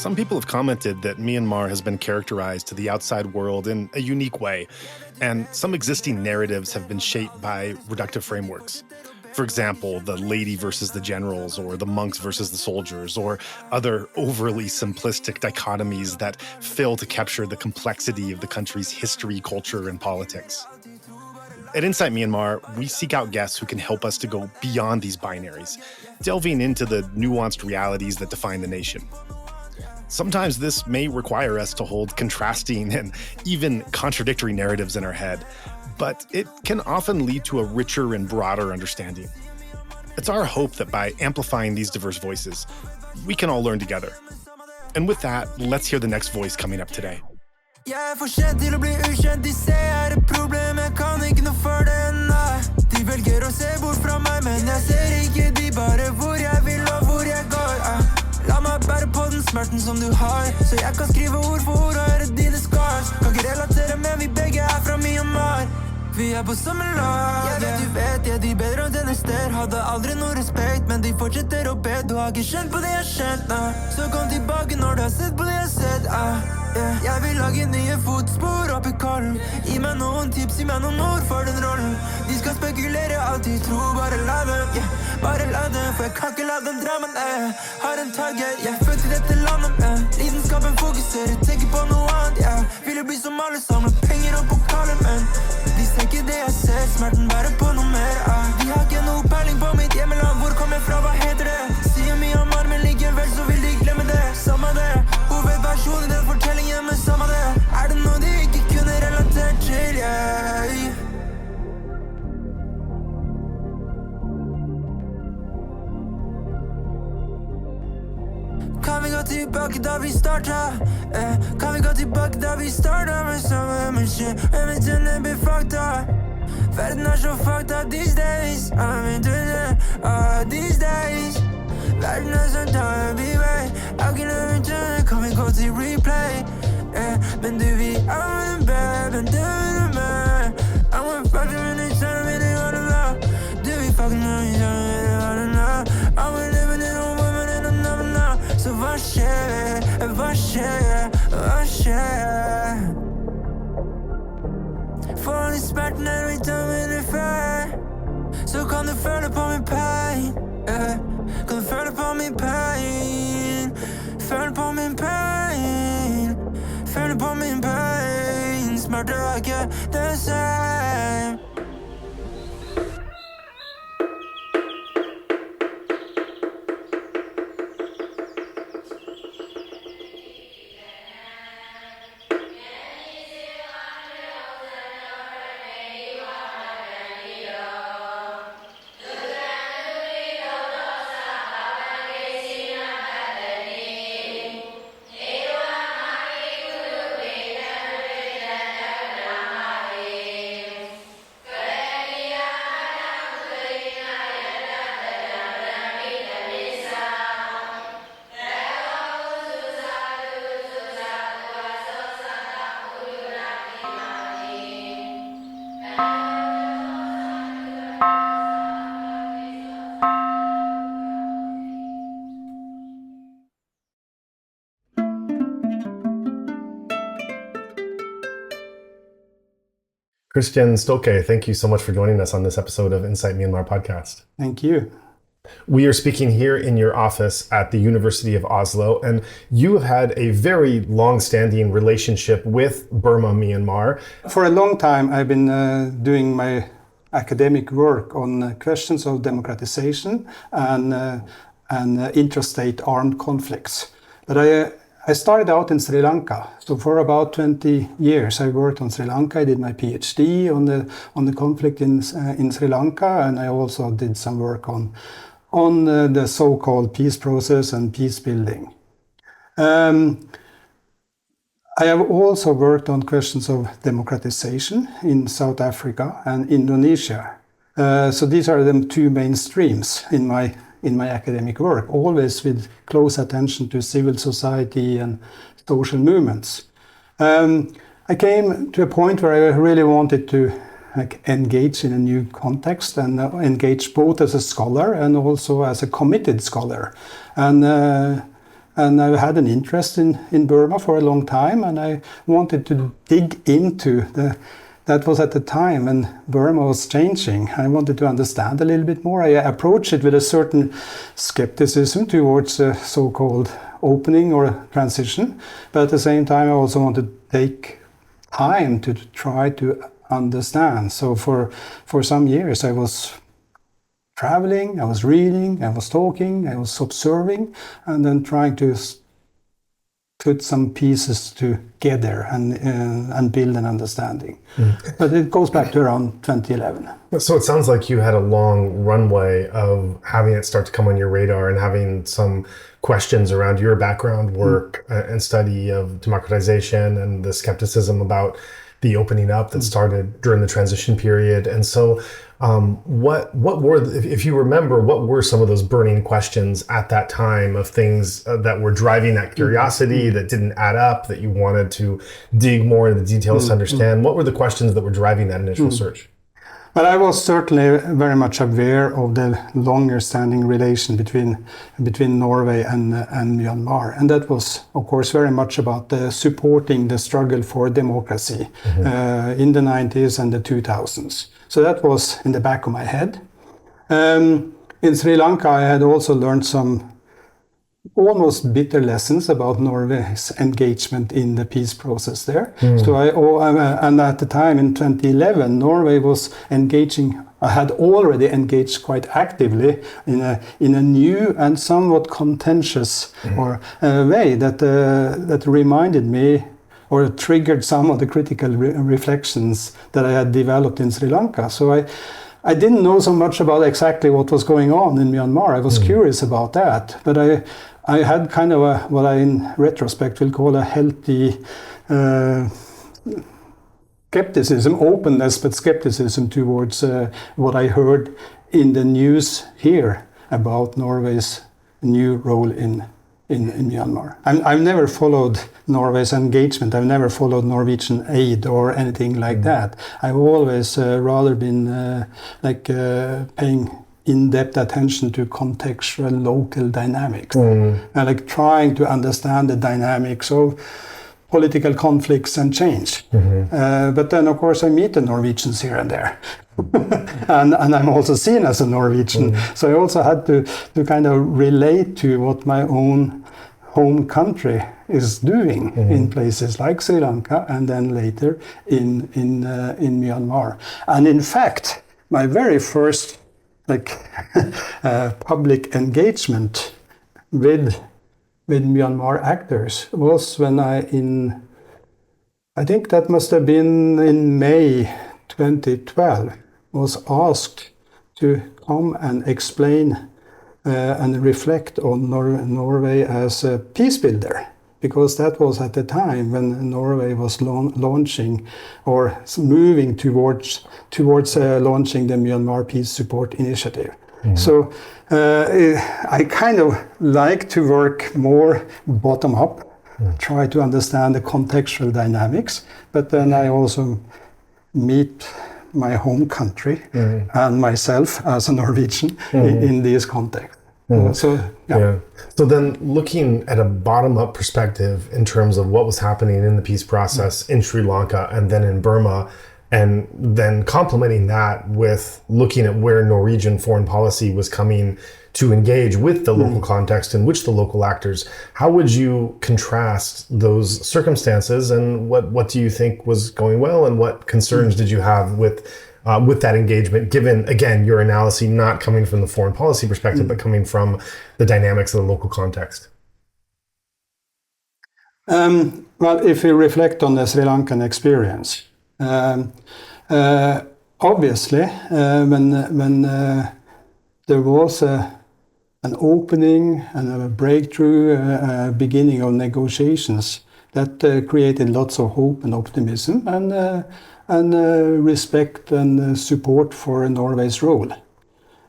Some people have commented that Myanmar has been characterized to the outside world in a unique way, and some existing narratives have been shaped by reductive frameworks. For example, the lady versus the generals, or the monks versus the soldiers, or other overly simplistic dichotomies that fail to capture the complexity of the country's history, culture, and politics. At Insight Myanmar, we seek out guests who can help us to go beyond these binaries, delving into the nuanced realities that define the nation. Sometimes this may require us to hold contrasting and even contradictory narratives in our head, but it can often lead to a richer and broader understanding. It's our hope that by amplifying these diverse voices, we can all learn together. And with that, let's hear the next voice coming up today. Jeg for sent til å bli ukjent, de ser et problem, jeg kan ikke noe for det, nei. De velger å se bort fra meg, men jeg ser ikke de bare hvor jeg vil og hvor jeg går, La meg bære på den smerten som du har, så jeg kan skrive ord for ord og høre dine scars. Kan ikke relatere, men vi begge fra Myanmar. Vi på samme lag. Jeg vet du vet, jeg de bedre enn denne sted. Hadde aldri noe respekt, men de fortsetter å be. Du har ikke skjønt på det jeg skjønt, Så kom tilbake når du har sett på det jeg sett, Jeg vil lage nye fotspor opp I kollen. Gi meg noen tips, gi meg noen ord for den rollen. De skal spekulere, alltid tro, bare la dem, bare la dem. For jeg kan ikke la dem dra meg ned. Har en target, jeg følte dette landet, Lidenskapen fokuserer, tenker på noe annet, Ville bli som alle sammen, penger og pokaler, men de ser ikke det jeg ser, smerten bærer på noe mer, De har ikke noe peiling på mitt hjemmeland, hvor kom jeg fra, hva heter det? Sier Myanmar, men likevel så vil de glemme det, samme det. Hovedversjonen I den fortellingen, men samme det. Det noe de ikke kunne relatert til, Kan vi gå tilbake da vi startet? Kan vi gå tilbake da vi startet med samme maskin? Men denne blir fakta. Verden så fakta these days. Men denne, these days. Verden så tar en bivei. Jeg kan denne, kan vi gå til replay? Men du vi med en bed, men du med. I'm a fucking minute, trying to make it all alone. Du vi fucking med me, trying to make it all alone. I'm a living in a woman and I'm never know. Så hva skjer, hva skjer, hva skjer? For all smerten du ikke tar med det før. Så kan du føle på min pain, Kan du føle på min pain? Føle på min pain, føle på min pain. Smerte ikke det same. Christian Stolke, thank you so much for joining us on this episode of Insight Myanmar podcast. Thank you. We are speaking here in your office at the University of Oslo, and you have had a very long-standing relationship with Burma, Myanmar. For a long time, I've been doing my academic work on questions of democratization and interstate armed conflicts. But I started out in Sri Lanka. So for about 20 years, I worked on Sri Lanka. I did my PhD on the conflict in Sri Lanka, and I also did some work on the so-called peace process and peace building. I have also worked on questions of democratization in South Africa and Indonesia. So these are the two main streams in my academic work, always with close attention to civil society and social movements. I came to a point where I really wanted to engage in a new context and engage both as a scholar and also as a committed scholar. And and I had an interest in Burma for a long time, and I wanted to dig into that was at the time when Burma was changing. I wanted to understand a little bit more. I approached it with a certain skepticism towards a so-called opening or transition, but at the same time I also wanted to take time to try to understand. So for some years I was traveling, I was reading, I was talking, I was observing, and then trying to put some pieces together and build an understanding. But it goes back to around 2011. So it sounds like you had a long runway of having it start to come on your radar and having some questions around your background work and study of democratization and the skepticism about the opening up that started during the transition period. And so what were, if you remember, what were some of those burning questions at that time of things that were driving that curiosity that didn't add up, that you wanted to dig more into the details to understand? What were the questions that were driving that initial search? But I was certainly very much aware of the longer standing relation between Norway and Myanmar. And that was, of course, very much about supporting the struggle for democracy in the 90s and the 2000s. So that was in the back of my head. In Sri Lanka, I had also learned some almost bitter lessons about Norway's engagement in the peace process there. So and at the time in 2011, Norway was engaging, had already engaged quite actively in a new and somewhat contentious way that reminded me or triggered some of the critical reflections that I had developed in Sri Lanka. So I didn't know so much about exactly what was going on in Myanmar. I was curious about that, but I had kind of what I in retrospect will call a healthy skepticism, openness, but skepticism towards what I heard in the news here about Norway's new role in Myanmar. I've never followed Norway's engagement. I've never followed Norwegian aid or anything like that. I've always rather been paying in-depth attention to contextual local dynamics and like trying to understand the dynamics of political conflicts and change. But then, of course, I meet the Norwegians here and there. and I'm also seen as a Norwegian. So I also had to kind of relate to what my own home country is doing in places like Sri Lanka and then later in Myanmar. And in fact, my very first public engagement with Myanmar actors was when I think that must have been in May 2012, was asked to come and explain and reflect on Norway as a peace builder, because that was at the time when Norway was launching or moving towards launching the Myanmar Peace Support Initiative. So I kind of like to work more bottom up, try to understand the contextual dynamics, but then I also meet my home country and myself as a Norwegian in this context. So then looking at a bottom-up perspective in terms of what was happening in the peace process in Sri Lanka and then in Burma, and then complementing that with looking at where Norwegian foreign policy was coming to engage with the local context in which the local actors, how would you contrast those circumstances, and what do you think was going well, and what concerns did you have with that engagement, given, again, your analysis not coming from the foreign policy perspective, but coming from the dynamics of the local context? Well, if you reflect on the Sri Lankan experience, obviously, when there was an opening and a breakthrough, beginning of negotiations, that created lots of hope and optimism and respect and support for Norway's role.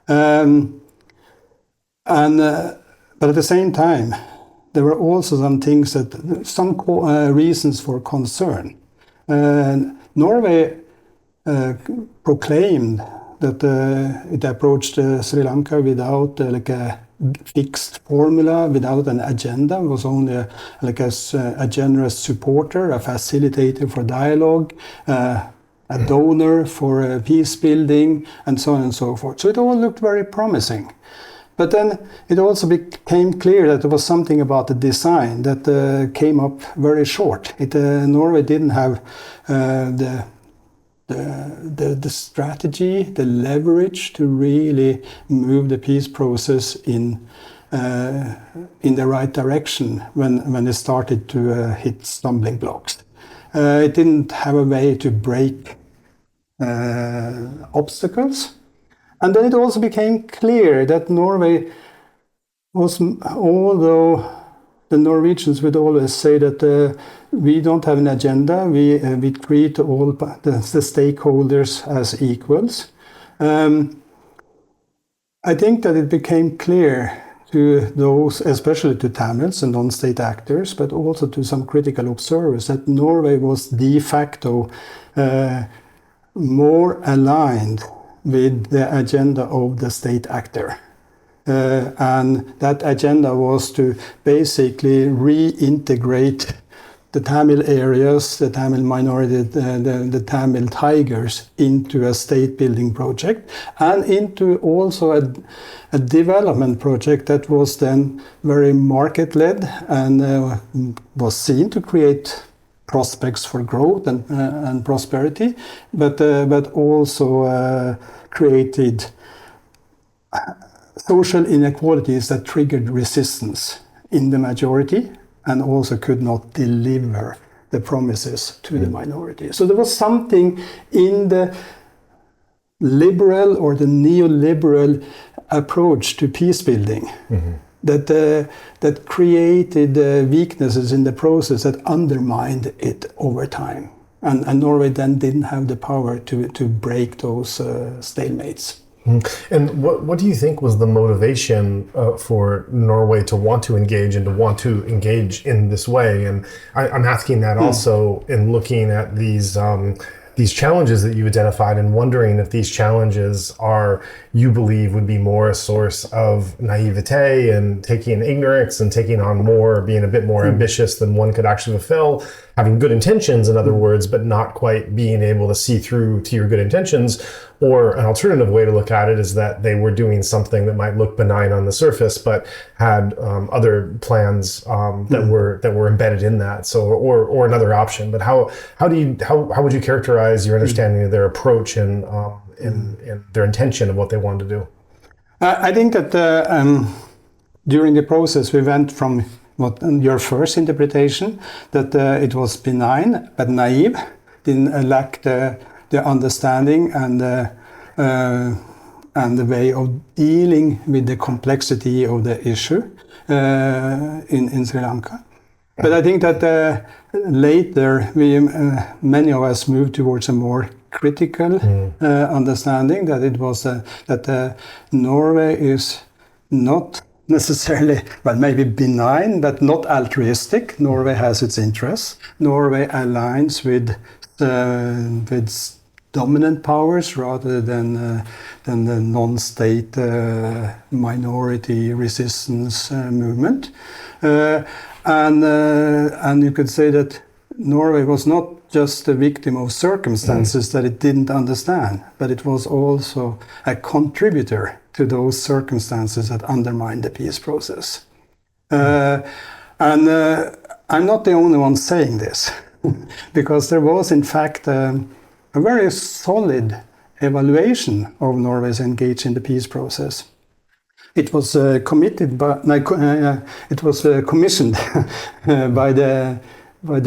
But at the same time, there were also some things some reasons for concern. Norway proclaimed that it approached Sri Lanka without fixed formula without an agenda, was only a generous supporter, a facilitator for dialogue, a donor for peace building, and so on and so forth. So it all looked very promising. But then it also became clear that there was something about the design that came up very short. Norway didn't have the strategy, the leverage to really move the peace process in the right direction when it started to hit stumbling blocks. It didn't have a way to break obstacles. And then it also became clear that Norway was, although the Norwegians would always say that we don't have an agenda, we treat all the stakeholders as equals. I think that it became clear to those, especially to Tamils and non-state actors, but also to some critical observers, that Norway was de facto more aligned with the agenda of the state actor. And that agenda was to basically reintegrate the Tamil areas, the Tamil minority, the Tamil tigers into a state building project, and into also a development project that was then very market-led and was seen to create prospects for growth and prosperity, but also created social inequalities that triggered resistance in the majority and also could not deliver the promises to the minority. So there was something in the liberal or the neoliberal approach to peace building that created weaknesses in the process that undermined it over time. And Norway then didn't have the power to break those stalemates. And what do you think was the motivation for Norway to want to engage and to want to engage in this way? And I'm asking that also in looking at these challenges that you identified and wondering if these challenges are, you believe, would be more a source of naivete and taking ignorance and taking on more, being a bit more ambitious than one could actually fulfill, having good intentions, in other words, but not quite being able to see through to your good intentions. Or an alternative way to look at it is that they were doing something that might look benign on the surface, but had other plans that were embedded in that. So, or another option. But how would you characterize your understanding of their approach and their intention of what they wanted to do? I think that during the process we went from what your first interpretation, that it was benign but naive, didn't lack the understanding and the way of dealing with the complexity of the issue in Sri Lanka. But I think that later many of us moved towards a more critical understanding that it was that Norway is not necessarily, well, maybe benign, but not altruistic. Norway has its interests. Norway aligns with dominant powers rather than the non-state minority resistance movement, and you could say that Norway was not just a victim of circumstances that it didn't understand, but it was also a contributor to those circumstances that undermined the peace process. And I'm not the only one saying this, because there was in fact a very solid evaluation of Norway's engagement in the peace process. It was commissioned by the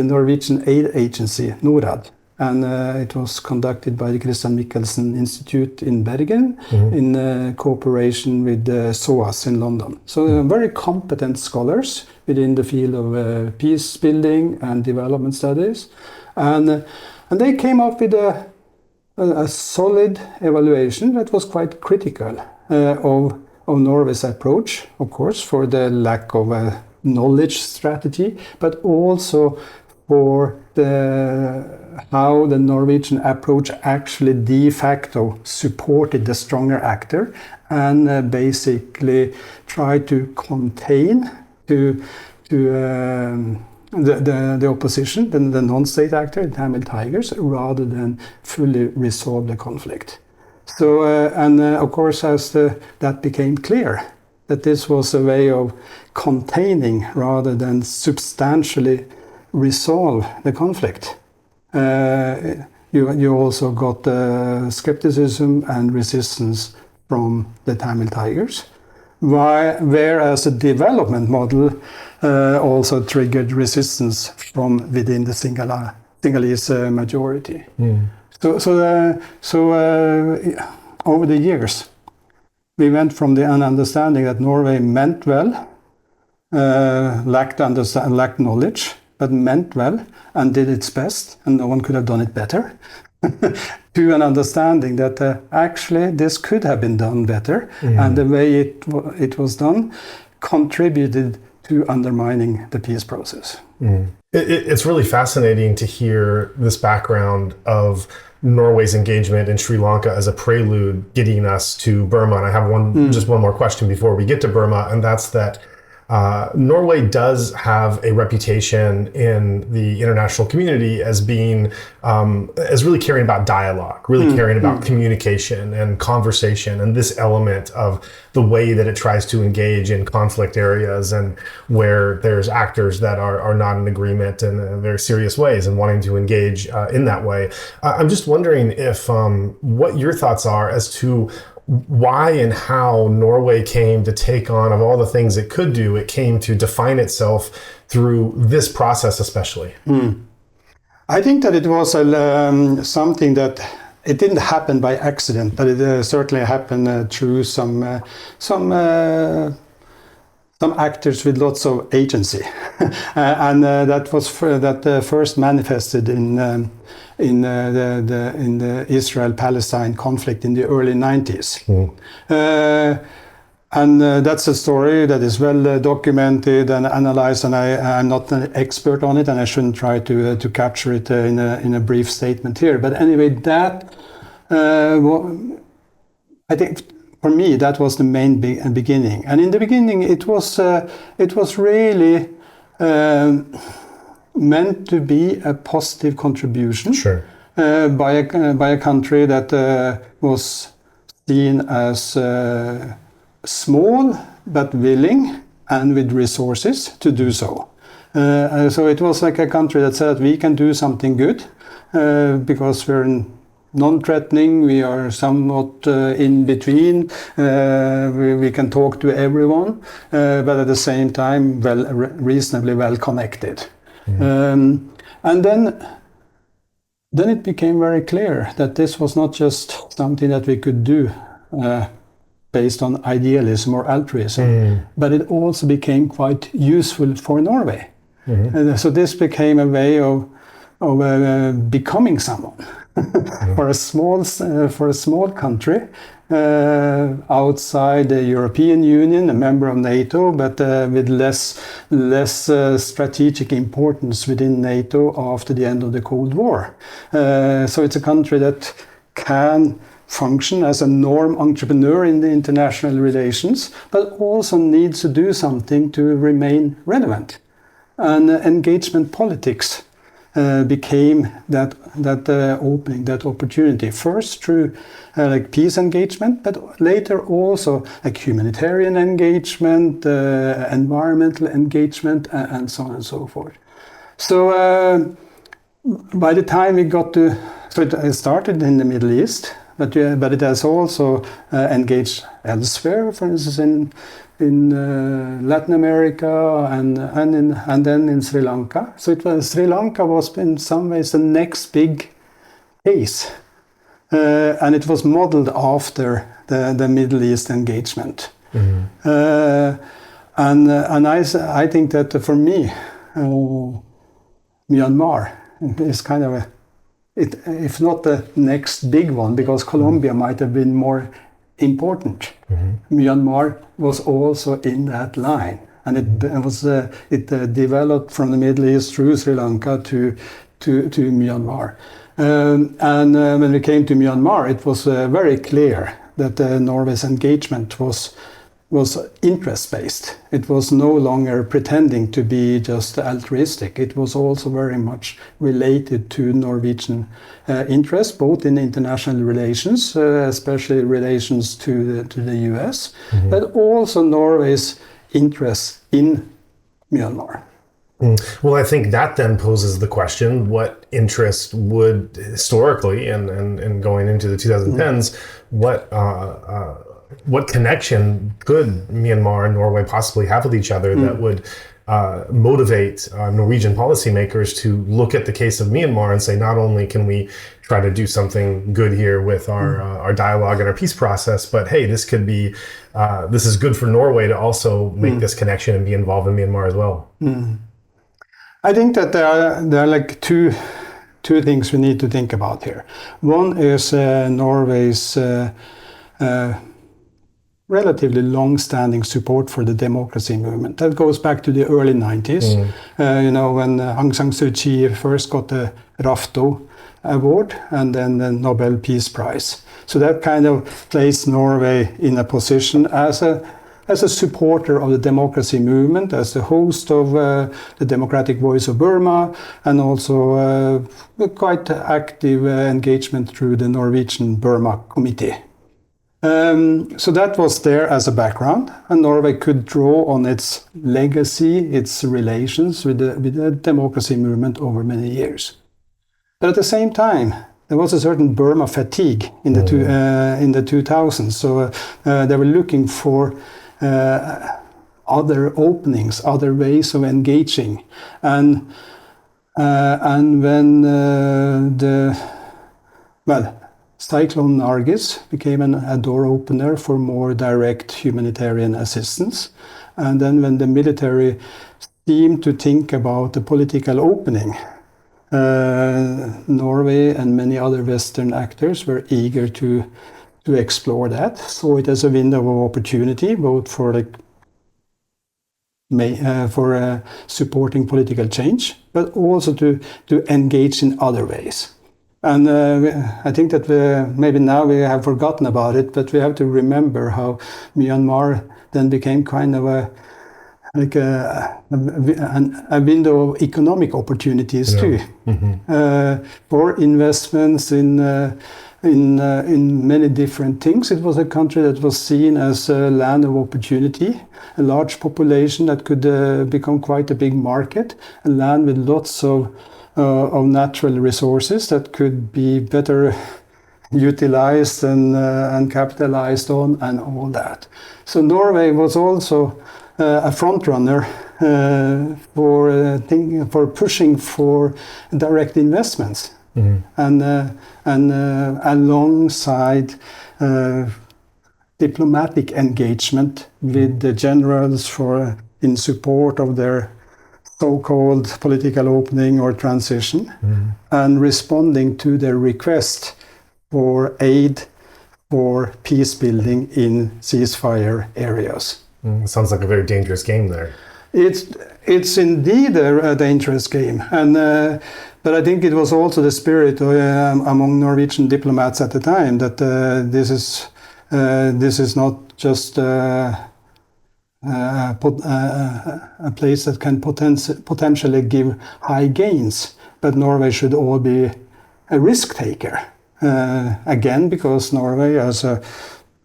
Norwegian aid agency NORAD, and it was conducted by the Christian Michelsen Institute in Bergen in cooperation with SOAS in London. So very competent scholars within the field of peace building and development studies, and they came up with a solid evaluation that was quite critical of Norway's approach, of course, for the lack of a knowledge strategy, but also for how the Norwegian approach actually de facto supported the stronger actor and basically tried to contain the opposition, the non-state actor, the Tamil Tigers, rather than fully resolve the conflict. So, of course, as that became clear, that this was a way of containing rather than substantially resolve the conflict. You also got skepticism and resistance from the Tamil Tigers, whereas the development model also triggered resistance from within the Sinhalese majority. So over the years, we went from an understanding that Norway meant well, lacked knowledge, but meant well and did its best, and no one could have done it better, to an understanding that actually this could have been done better, and the way it was done contributed to undermining the peace process. It's really fascinating to hear this background of Norway's engagement in Sri Lanka as a prelude getting us to Burma. And I have just one more question before we get to Burma, and that's that Norway does have a reputation in the international community as being, as really caring about dialogue, really caring about communication and conversation, and this element of the way that it tries to engage in conflict areas and where there's actors that are not in agreement in very serious ways and wanting to engage in that way. I'm just wondering if what your thoughts are as to why and how Norway came to take on, of all the things it could do, it came to define itself through this process especially. I think that it was something that it didn't happen by accident, but it certainly happened through some actors with lots of agency, and that was first manifested in the Israel-Palestine conflict in the early 90s. And that's a story that is well documented and analyzed, and I'm not an expert on it, and I shouldn't try to capture it in a brief statement here. But anyway, that I think for me that was the main beginning. And in the beginning, it was really meant to be a positive contribution by a country that was seen as small but willing and with resources to do so. So it was like a country that said we can do something good because we're non-threatening, we are somewhat in between, we can talk to everyone, but at the same time reasonably well connected. And then it became very clear that this was not just something that we could do based on idealism or altruism, but it also became quite useful for Norway. So this became a way of becoming someone for a small country outside the European Union, a member of NATO, but with less strategic importance within NATO after the end of the Cold War. So it's a country that can function as a norm entrepreneur in the international relations, but also needs to do something to remain relevant. And engagement politics became that opening, that opportunity. First through like peace engagement, but later also like humanitarian engagement, environmental engagement, and so on and so forth. So by the time we got to, so it started in the Middle East, but it has also engaged elsewhere, for instance in Latin America and then in Sri Lanka. So Sri Lanka was in some ways the next big case, and it was modeled after the Middle East engagement. And I think that for me, Myanmar is kind of if not the next big one, because Colombia might have been more important. Myanmar was also in that line, and it developed from the Middle East through Sri Lanka to Myanmar. And when we came to Myanmar, it was very clear that Norway's engagement was interest-based. It was no longer pretending to be just altruistic. It was also very much related to Norwegian interests, both in international relations, especially relations to the US, but also Norway's interests in Myanmar. Well, I think that then poses the question, what interest would historically, and going into the 2010s, what connection could Myanmar and Norway possibly have with each other that would motivate Norwegian policymakers to look at the case of Myanmar and say, not only can we try to do something good here with our dialogue and our peace process, but hey, this could be, this is good for Norway to also make this connection and be involved in Myanmar as well. I think that there are like two things we need to think about here. One is Norway's relatively long-standing support for the democracy movement. That goes back to the early 90s, when Aung San Suu Kyi first got the RAFTO award and then the Nobel Peace Prize. So that kind of placed Norway in a position as a supporter of the democracy movement, as the host of the Democratic Voice of Burma, and also quite active engagement through the Norwegian Burma Committee. So that was there as a background, and Norway could draw on its legacy, its relations with the democracy movement over many years. But at the same time, there was a certain Burma fatigue in the 2000s. So they were looking for other openings, other ways of engaging, and when Cyclone Nargis became a door opener for more direct humanitarian assistance, and then when the military seemed to think about the political opening, Norway and many other Western actors were eager to explore that, saw it as a window of opportunity, both for supporting political change, but also to engage in other ways. And I think that maybe now we have forgotten about it, but we have to remember how Myanmar then became kind of a window of economic opportunities too, for investments in many different things. It was a country that was seen as a land of opportunity, a large population that could become quite a big market, a land with lots of natural resources that could be better utilized and capitalized on, and all that. So Norway was also a front runner for pushing for direct investments. And alongside diplomatic engagement with the generals in support of their so-called political opening or transition, and responding to their request for aid for peace building in ceasefire areas. Sounds like a very dangerous game there. It's indeed a dangerous game, but I think it was also the spirit among Norwegian diplomats at the time that this is not just a place that can potentially give high gains, but Norway should all be a risk taker. Again, because Norway, as a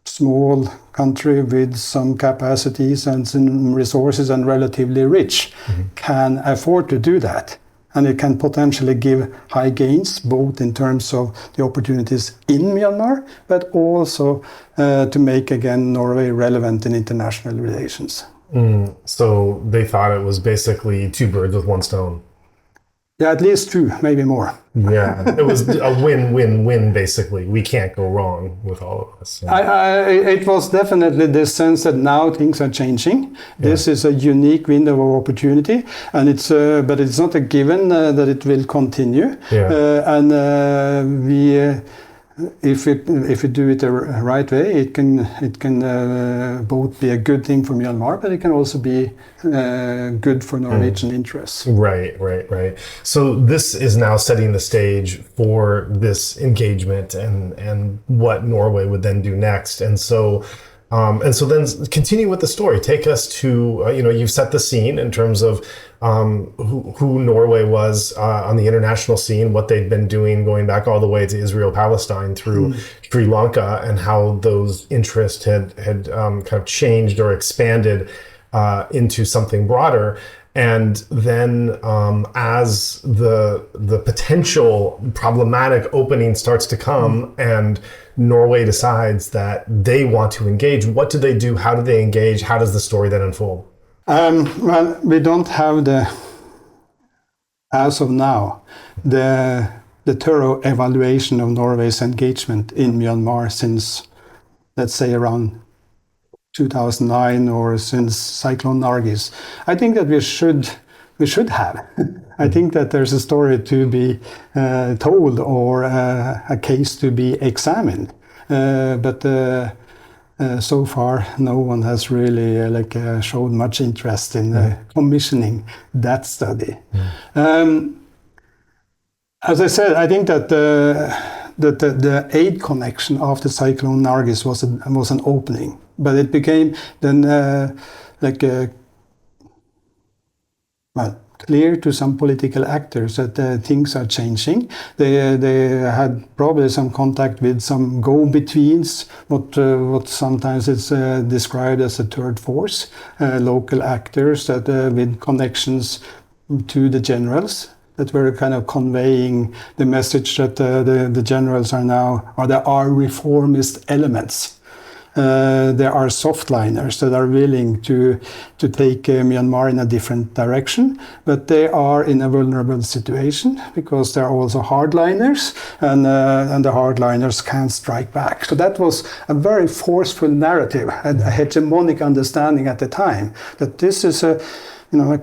small country with some capacities and some resources and relatively rich, can afford to do that. And it can potentially give high gains, both in terms of the opportunities in Myanmar, but also to make, again, Norway relevant in international relations. So they thought it was basically two birds with one stone. Yeah, at least two, maybe more. Yeah, it was a win-win-win, basically. We can't go wrong with all of this. So. It was definitely this sense that now things are changing. Yeah. This is a unique window of opportunity, and but it's not a given that it will continue. Yeah. if you do it the right way, it can both be a good thing for Myanmar, but it can also be good for Norwegian interests. Right. So this is now setting the stage for this engagement and what Norway would then do next. And so then continue with the story. Take us to, you've set the scene in terms of who Norway was on the international scene, what they'd been doing going back all the way to Israel-Palestine through Sri Lanka, and how those interests had kind of changed or expanded into something broader. And then as the potential problematic opening starts to come and Norway decides that they want to engage, what do they do? How do they engage? How does the story then unfold? Well, we don't have as of now, the thorough evaluation of Norway's engagement in Myanmar since, let's say, around 2009 or since Cyclone Nargis. I think that we should have. I think that there's a story to be told or a case to be examined. But so far, no one has really showed much interest in commissioning that study. As I said, I think that the aid connection after Cyclone Nargis was an opening, but it became then clear to some political actors that things are changing. They had probably some contact with some go-betweens, what sometimes is described as a third force, local actors that with connections to the generals that were kind of conveying the message that the generals are now, or there are reformist elements. There are softliners that are willing to take Myanmar in a different direction, but they are in a vulnerable situation because there are also hardliners, and the hardliners can strike back. So that was a very forceful narrative, a hegemonic understanding at the time that this is a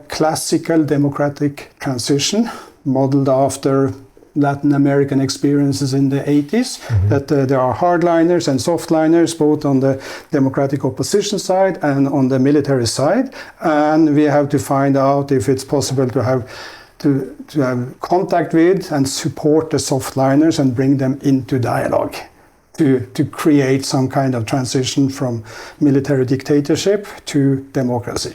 classical democratic transition modeled after Latin American experiences in the 80s, that there are hardliners and softliners, both on the democratic opposition side and on the military side. And we have to find out if it's possible to have contact with and support the softliners and bring them into dialogue to create some kind of transition from military dictatorship to democracy.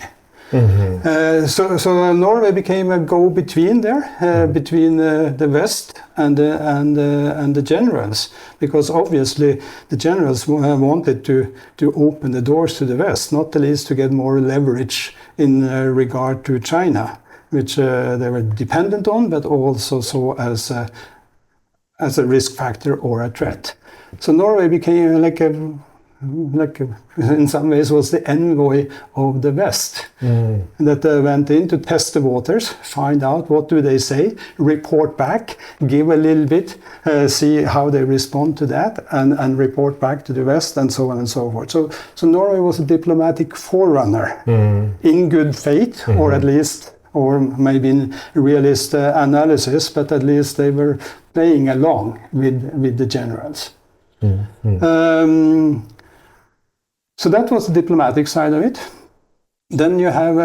So Norway became a go-between there, between the West and the generals, because obviously the generals wanted to open the doors to the West, not the least to get more leverage in regard to China, which they were dependent on, but also saw as a risk factor or a threat. So Norway became in some ways was the envoy of the West that went in to test the waters, find out what do they say, report back, give a little bit, see how they respond to that, and report back to the West, and so on and so forth. So Norway was a diplomatic forerunner in good faith, or at least, or maybe in realist analysis, but at least they were playing along with the generals. So that was the diplomatic side of it. Then you have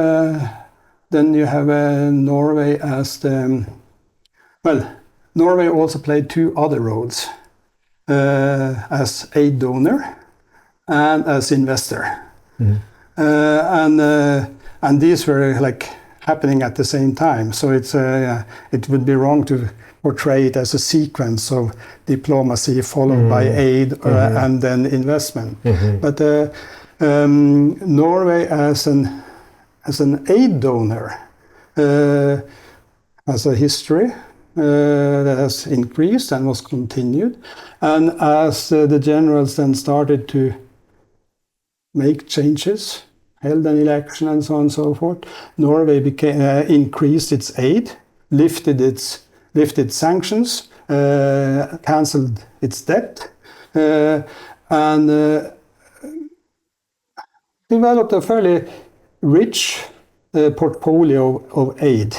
Norway as Norway also played two other roles, as aid donor and as investor, and these were happening at the same time. So it would be wrong to portray it as a sequence of diplomacy followed by aid and then investment. But Norway as an aid donor has a history that has increased and was continued. And as the generals then started to make changes, held an election and so on and so forth, Norway increased its aid, lifted sanctions, cancelled its debt, and developed a fairly rich portfolio of aid.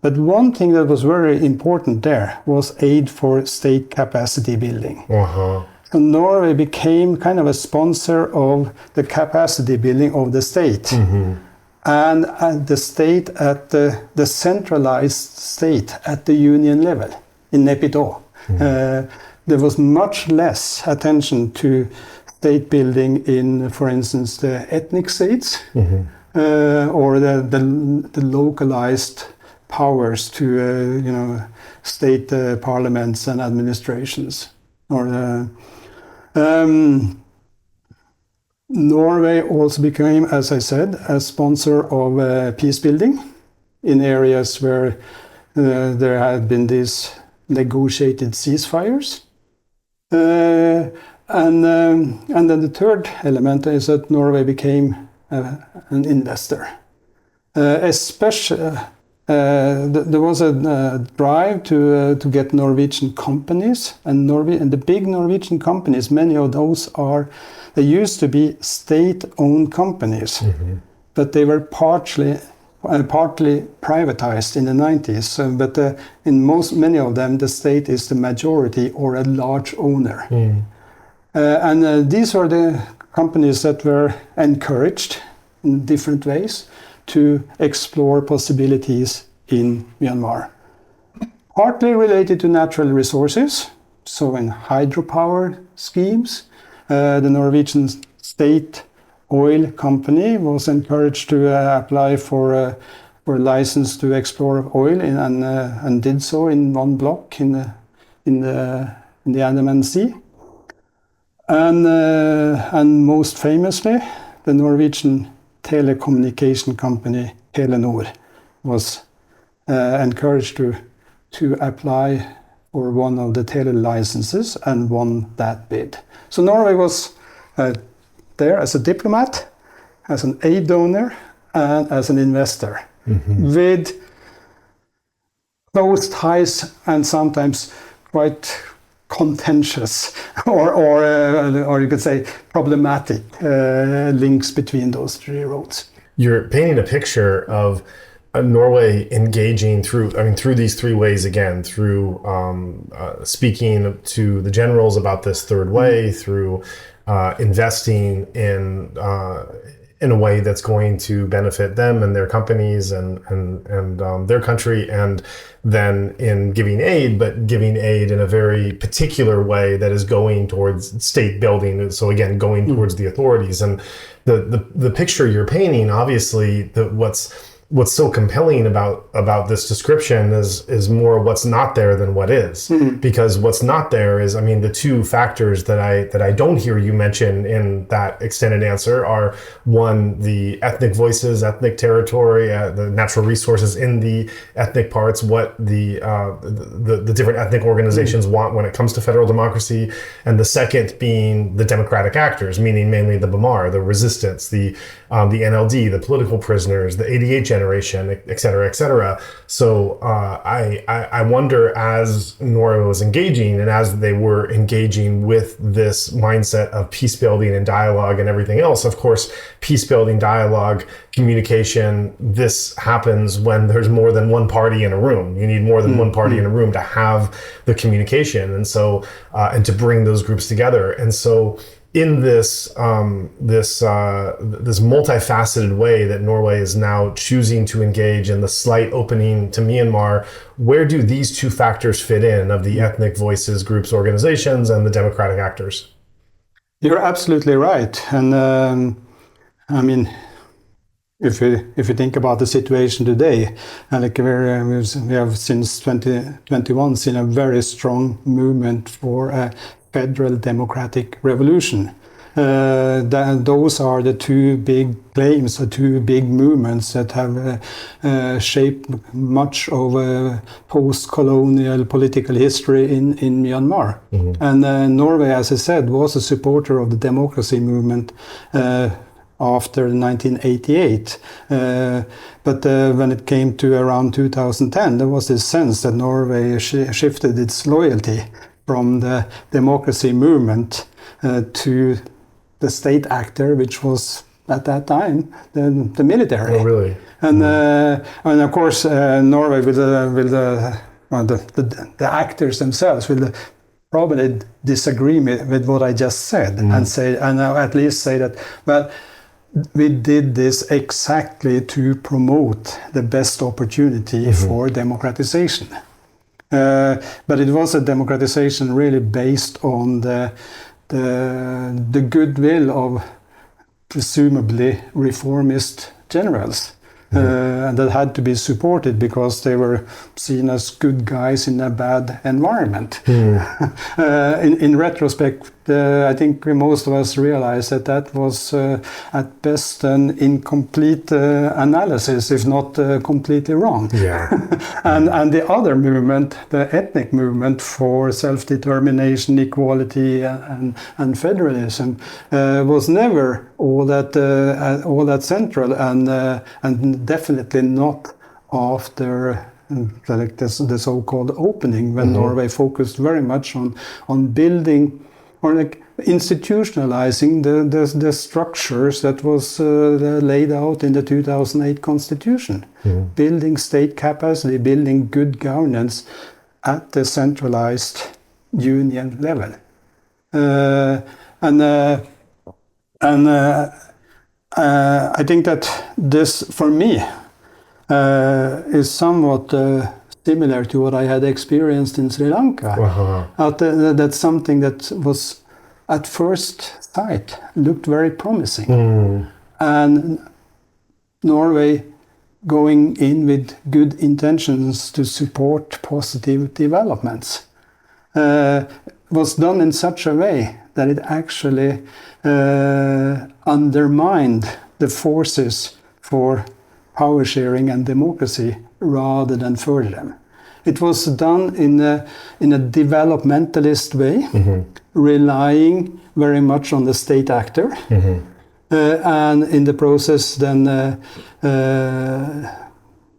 But one thing that was very important there was aid for state capacity building. So Norway became kind of a sponsor of the capacity building of the state. And the state at the centralized state at the union level in Nepidó. There was much less attention to state building in, for instance, the ethnic states or the localized powers to state parliaments and administrations. Norway also became, as I said, a sponsor of peace building in areas where there had been these negotiated ceasefires. And then the third element is that Norway became an investor. Especially, there was a drive to get Norwegian companies, and the big Norwegian companies, many of those they used to be state-owned companies, but they were partly privatized in the 90s. But in many of them, the state is the majority or a large owner. And these are the companies that were encouraged in different ways to explore possibilities in Myanmar. Partly related to natural resources, so in hydropower schemes, the Norwegian state oil company was encouraged to apply for a license to explore oil and did so in one block in the Andaman Sea. And most famously, the Norwegian telecommunication company Telenor was encouraged to apply for one of the tele licenses and won that bid. So Norway was there as a diplomat, as an aid donor, and as an investor, with close ties and sometimes quite contentious or you could say problematic links between those three roads. You're painting a picture of Norway engaging through these three ways again, through speaking to the generals about this third way, through investing in a way that's going to benefit them and their companies and their country, and then in giving aid, but giving aid in a very particular way that is going towards state building. So again, going towards the authorities. And the picture you're painting, obviously, what's so compelling about this description is more what's not there than what is. Because what's not there is, the two factors that I don't hear you mention in that extended answer are, one, the ethnic voices, ethnic territory, the natural resources in the ethnic parts, what the different ethnic organizations want when it comes to federal democracy, and the second being the democratic actors, meaning mainly the Bamar, the resistance, the NLD, the political prisoners, the 88 generation, et cetera, et cetera. So I wonder, as Norway was engaging and as they were engaging with this mindset of peace building and dialogue and everything else, of course, peace building, dialogue, communication, this happens when there's more than one party in a room. You need more than one party in a room to have the communication. And so, and to bring those groups together. And so, in this multifaceted way that Norway is now choosing to engage in the slight opening to Myanmar, where do these two factors fit in, of the ethnic voices, groups, organizations, and the democratic actors? You're absolutely right. And if you think about the situation today, we have since 2021 seen a very strong movement for a federal democratic revolution. Those are the two big claims, the two big movements that have shaped much of post-colonial political history in Myanmar. And Norway, as I said, was a supporter of the democracy movement after 1988. But when it came to around 2010, there was this sense that Norway shifted its loyalty from the democracy movement to the state actor, which was at that time the military. Oh, really? And of course Norway the actors themselves will probably disagree with what I just said and at least say that, well, we did this exactly to promote the best opportunity for democratization. But it was a democratization really based on the goodwill of presumably reformist generals. And that had to be supported because they were seen as good guys in a bad environment. In retrospect, I think most of us realize that was at best an incomplete analysis, if not completely wrong. Yeah. And the other movement, the ethnic movement for self-determination, equality, and federalism, was never all that central, and definitely not after the so-called opening, when Norway focused very much on building or institutionalizing the structures that was laid out in the 2008 Constitution, building state capacity, building good governance at the centralized union level, I think that this, for me, is somewhat similar to what I had experienced in Sri Lanka. That's something that was, at first sight, looked very promising. And Norway going in with good intentions to support positive developments was done in such a way that it actually undermined the forces for power sharing and democracy rather than further them. It was done in a developmentalist way, relying very much on the state actor, and in the process then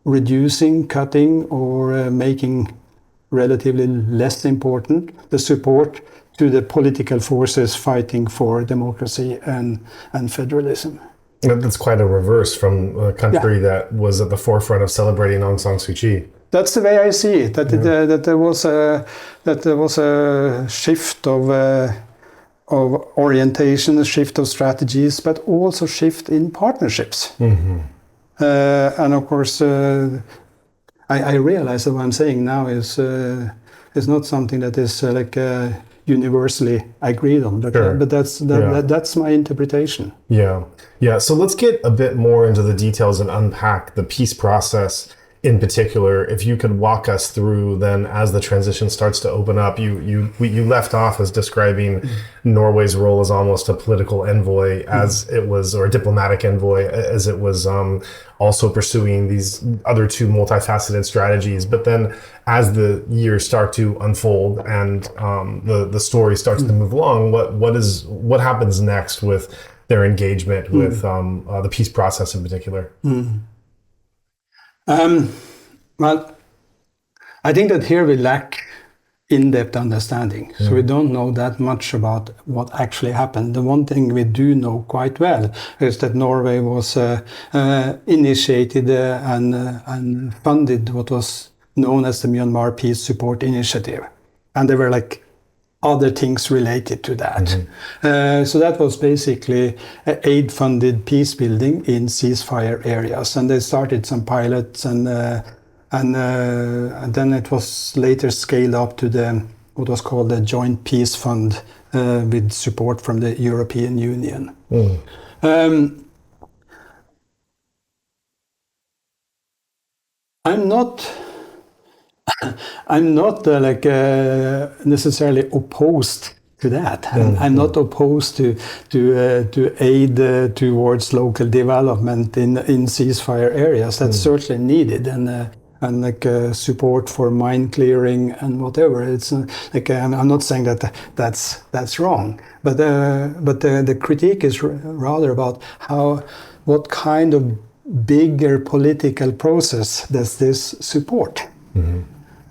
reducing, cutting, or making relatively less important the support to the political forces fighting for democracy and federalism. That's quite a reverse from a country that was at the forefront of celebrating Aung San Suu Kyi. That's the way I see it. That there was a shift of orientation, a shift of strategies, but also shift in partnerships. And of course, I realize that what I'm saying now is not something that is universally agreed on, but that's my interpretation. Yeah. So let's get a bit more into the details and unpack the peace process in particular. If you could walk us through then, as the transition starts to open up, you left off as describing Norway's role as almost a political envoy, as it was, or a diplomatic envoy, as it was also pursuing these other two multifaceted strategies. But then as the years start to unfold and the story starts to move along, what happens next with their engagement with the peace process in particular? Well, I think that here we lack in-depth understanding. So we don't know that much about what actually happened. The one thing we do know quite well is that Norway was initiated and funded what was known as the Myanmar Peace Support Initiative. And there were other things related to that. So that was basically aid-funded peace building in ceasefire areas. And they started some pilots, and then it was later scaled up to what was called the Joint Peace Fund with support from the European Union. I'm not necessarily opposed to that. I'm not opposed to aid towards local development in ceasefire areas. That's certainly needed, and support for mine clearing and whatever. It's I'm not saying that's wrong, but the critique is rather about what kind of bigger political process does this support.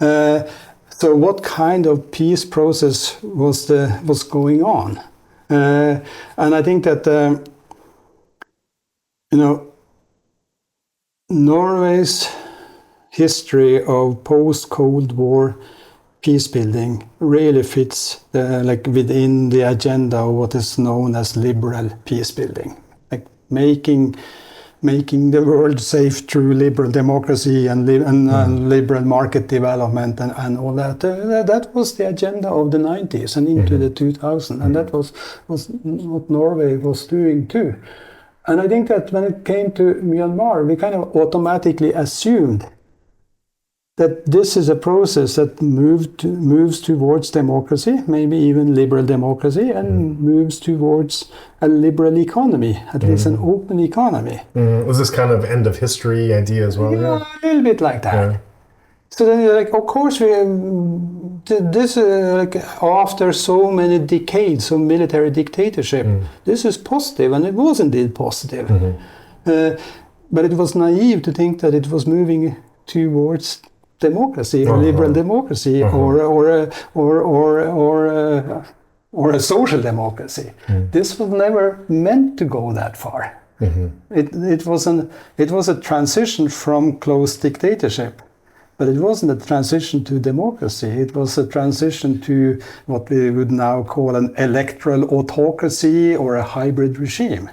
So what kind of peace process was going on? And I think that You know, Norway's history of post-Cold War peace building really fits within the agenda of what is known as liberal peace building, like making the world safe through liberal democracy and liberal market development and all that. That was the agenda of the 90s and into the 2000s, and that was what Norway was doing too. And I think that when it came to Myanmar, we kind of automatically assumed that this is a process that moves towards democracy, maybe even liberal democracy, and moves towards a liberal economy, at least an open economy. Was this kind of end of history idea as well? Yeah, a little bit like that. Yeah. So then, of course, after so many decades of military dictatorship, this is positive, and it was indeed positive. But it was naive to think that it was moving towards democracy, or liberal democracy, or a social democracy. This was never meant to go that far. It was a transition from close dictatorship, but it wasn't a transition to democracy. It was a transition to what we would now call an electoral autocracy or a hybrid regime.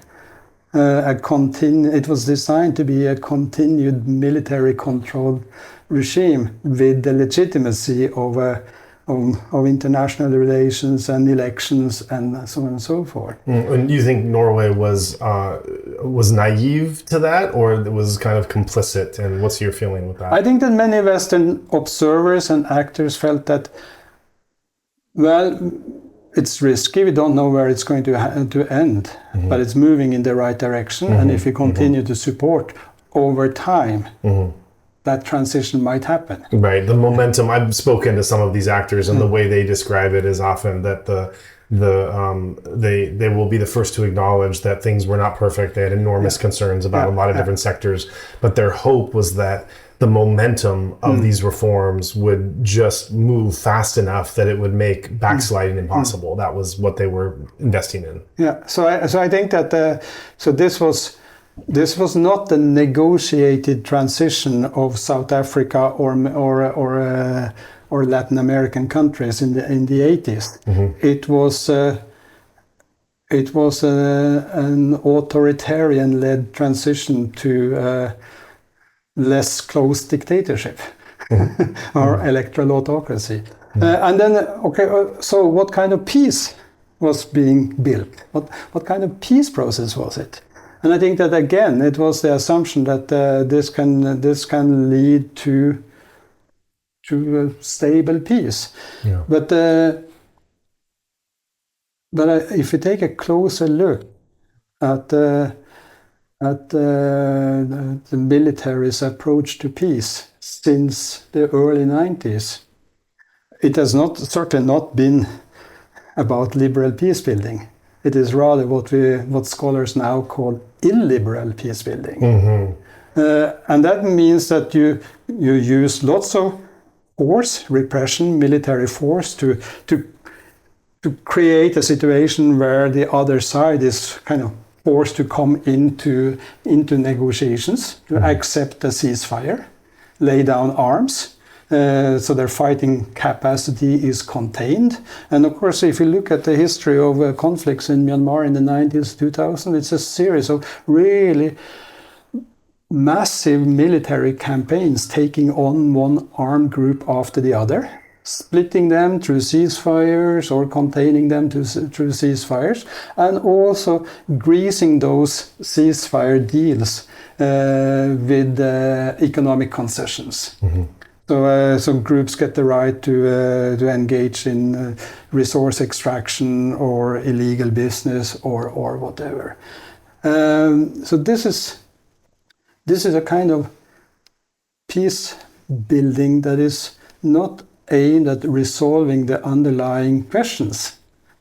It was designed to be a continued military controlled regime with the legitimacy of international relations and elections and so on and so forth. And do you think Norway was naive to that, or it was kind of complicit? And what's your feeling with that? I think that many Western observers and actors felt that, well, it's risky. We don't know where it's going to end, but it's moving in the right direction. And if we continue to support over time, that transition might happen. Right. The momentum. I've spoken to some of these actors, and the way they describe it is often that they will be the first to acknowledge that things were not perfect. They had enormous concerns about a lot of different sectors, but their hope was that the momentum of these reforms would just move fast enough that it would make backsliding impossible. That was what they were investing in. Yeah. So I think that this was not the negotiated transition of South Africa or Latin American countries in the 80s. It was an authoritarian-led transition to less close dictatorship or electoral autocracy. And then, so what kind of peace was being built? What kind of peace process was it? And I think that, again, it was the assumption that this can lead to a stable peace. Yeah. But if you take a closer look at the military's approach to peace since the early 90s, it has certainly not been about liberal peace building. It is rather what scholars now call illiberal peace building. And that means that you use lots of force, repression, military force to create a situation where the other side is kind of forced to come into negotiations, to accept a ceasefire, lay down arms, so their fighting capacity is contained. And of course, if you look at the history of conflicts in Myanmar in the 90s, 2000, it's a series of really massive military campaigns taking on one armed group after the other, splitting them through ceasefires or containing them through ceasefires, and also greasing those ceasefire deals with economic concessions. So groups get the right to engage in resource extraction or illegal business or whatever. So this is a kind of peace building that is not aimed at resolving the underlying questions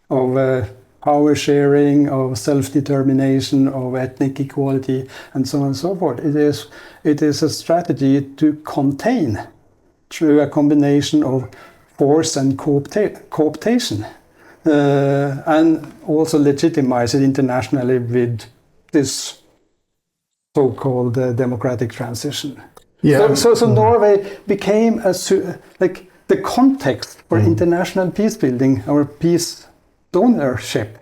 of power sharing, of self-determination, of ethnic equality, and so on and so forth. It is a strategy to contain through a combination of force and cooptation, and also legitimize it internationally with this so-called democratic transition. Yeah. So Norway became like the context for international peace building or peace donorship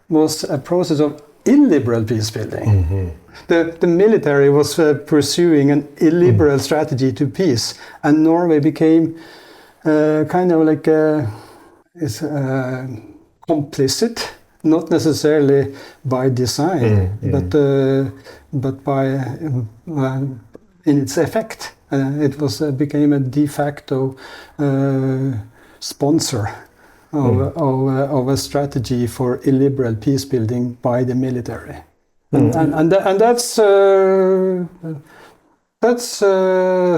was a process of illiberal peace building. The military was pursuing an illiberal strategy to peace, and Norway became kind of like complicit, not necessarily by design, but by in its effect. It became a de facto sponsor of a strategy for illiberal peace building by the military, and that's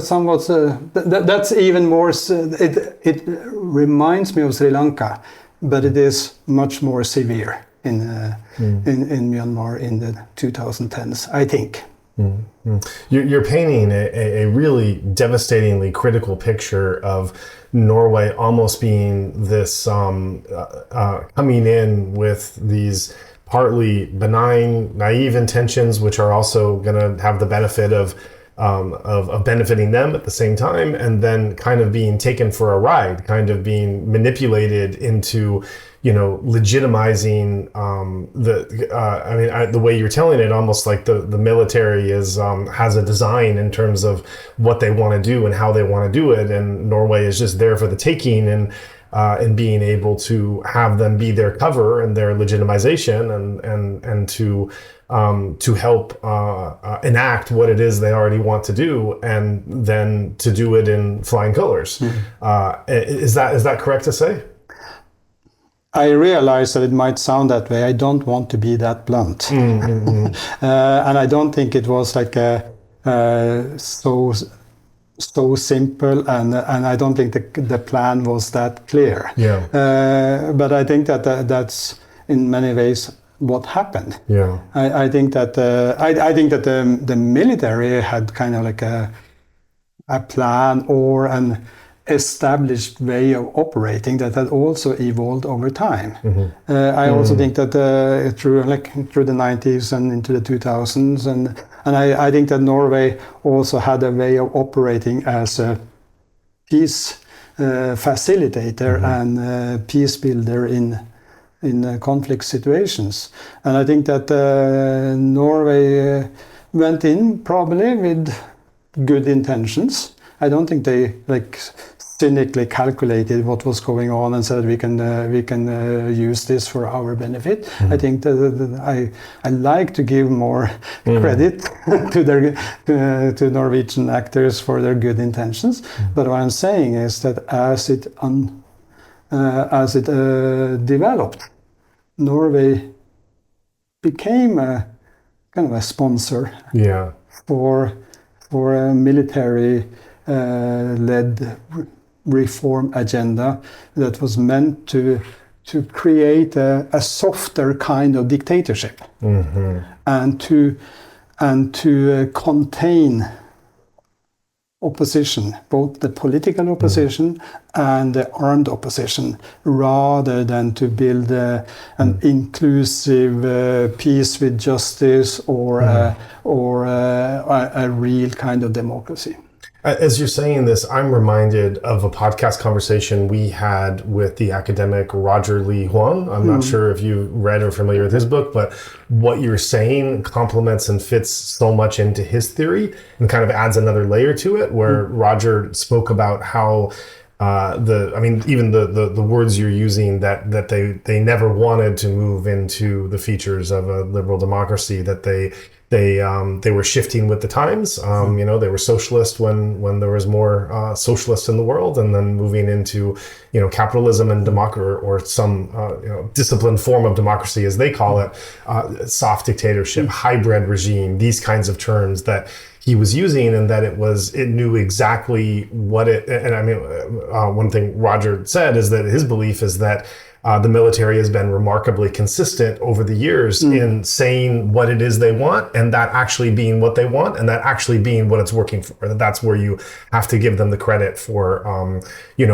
somewhat that's even more. It reminds me of Sri Lanka, but it is much more severe in Myanmar in the 2010s, I think. You're painting a really devastatingly critical picture of Norway almost being this coming in with these partly benign, naive intentions, which are also going to have the benefit of benefiting them at the same time, and then kind of being taken for a ride, kind of being manipulated into, legitimizing the way you're telling it, almost like the military has a design in terms of what they want to do and how they want to do it, and Norway is just there for the taking, and being able to have them be their cover and their legitimization, and to help enact what it is they already want to do, and then to do it in flying colors. Is that correct to say? I realize that it might sound that way. I don't want to be that blunt. And I don't think it was like so simple, and I don't think the plan was that clear. Yeah. But I think that's in many ways what happened. Yeah. I think that the military had kind of like a plan or an established way of operating that had also evolved over time. I also think that through the 90s and into the 2000s, and I think that Norway also had a way of operating as a peace facilitator and peace builder in conflict situations. And I think that Norway went in probably with good intentions. I don't think they cynically calculated what was going on and said we can use this for our benefit. I think that I like to give more credit to Norwegian actors for their good intentions. But what I'm saying is that as it developed, Norway became a kind of a sponsor for a military led reform agenda that was meant to create a softer kind of dictatorship, and to contain opposition, both the political opposition and the armed opposition, rather than to build an inclusive peace with justice or a real kind of democracy. As you're saying this, I'm reminded of a podcast conversation we had with the academic Roger Lee Huang. I'm not sure if you've read or familiar with his book, but what you're saying complements and fits so much into his theory and kind of adds another layer to it, where Roger spoke about how even the words you're using, that they never wanted to move into the features of a liberal democracy, that they were shifting with the times. They were socialist when there was more socialists in the world, and then moving into capitalism and democracy, or some disciplined form of democracy, as they call it, soft dictatorship, hybrid regime, these kinds of terms that he was using, and that it knew exactly what it. And one thing Roger said is that his belief is that the military has been remarkably consistent over the years in saying what it is they want, and that actually being what they want, and that actually being what it's working for. That's where you have to give them the credit for,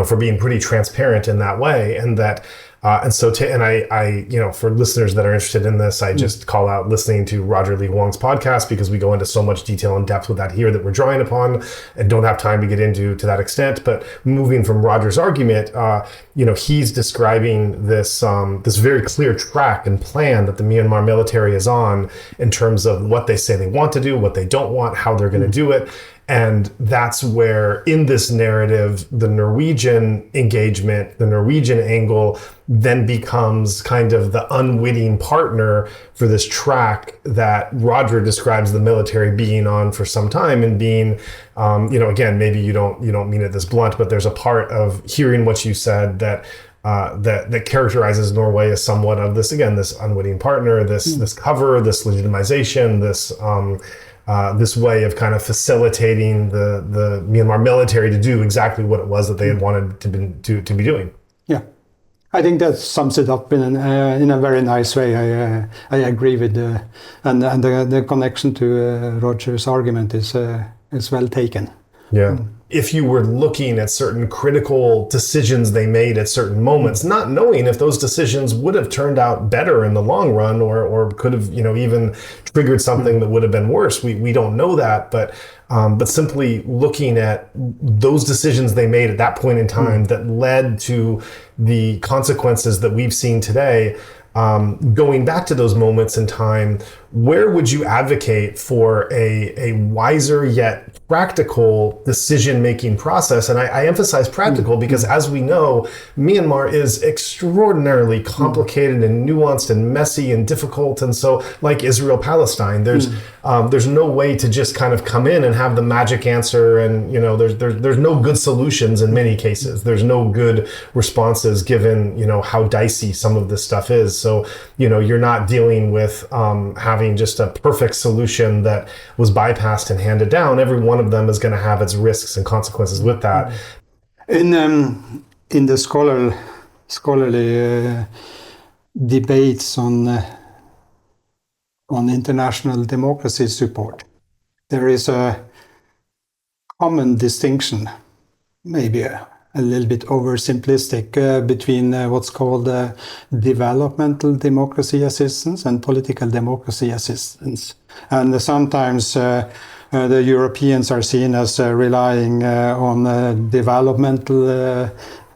for being pretty transparent in that way, and that And so, for listeners that are interested in this, I just call out listening to Roger Lee Wong's podcast, because we go into so much detail and depth with that here that we're drawing upon and don't have time to get into to that extent. But moving from Roger's argument, he's describing this very clear track and plan that the Myanmar military is on in terms of what they say they want to do, what they don't want, how they're going to do it. And that's where, in this narrative, the Norwegian engagement, the Norwegian angle, then becomes kind of the unwitting partner for this track that Roger describes the military being on for some time, and being, again, maybe you don't mean it this blunt, but there's a part of hearing what you said that characterizes Norway as somewhat of this, again, this unwitting partner, this cover, this legitimization, this way of kind of facilitating the Myanmar military to do exactly what it was that they had wanted to be doing. Yeah, I think that sums it up in a very nice way. I agree with and the connection to Roger's argument is well taken. Yeah. If you were looking at certain critical decisions they made at certain moments, not knowing if those decisions would have turned out better in the long run, or could have, even triggered something that would have been worse. We don't know that, but simply looking at those decisions they made at that point in time that led to the consequences that we've seen today. Going back to those moments in time, where would you advocate for a wiser yet practical decision-making process? And I emphasize practical because, as we know, Myanmar is extraordinarily complicated and nuanced and messy and difficult. And so, like Israel-Palestine, there's no way to just kind of come in and have the magic answer. And, there's no good solutions in many cases. There's no good responses given, how dicey some of this stuff is. So, you're not dealing with having just a perfect solution that was bypassed and handed down. Every one of them is going to have its risks and consequences with that. In the scholarly debates on international democracy support, there is a common distinction, maybe a little bit oversimplistic, between what's called developmental democracy assistance and political democracy assistance. And sometimes the Europeans are seen as relying on developmental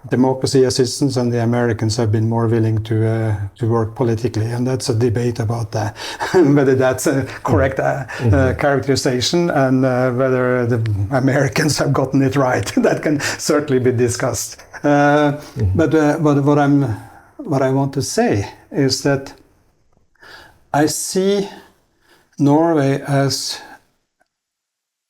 democracy assistance, and the Americans have been more willing to work politically. And that's a debate about that, whether that's a correct characterization, and whether the Americans have gotten it right. That can certainly be discussed. But what I want to say is that I see Norway as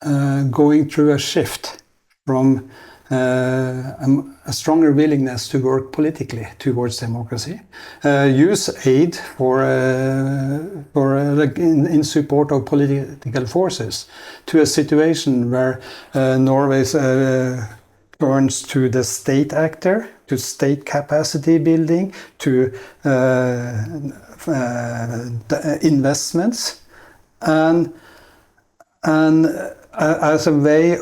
going through a shift from a stronger willingness to work politically towards democracy, use aid in support of political forces, to a situation where Norway turns to the state actor, to state capacity building, to investments, and as a way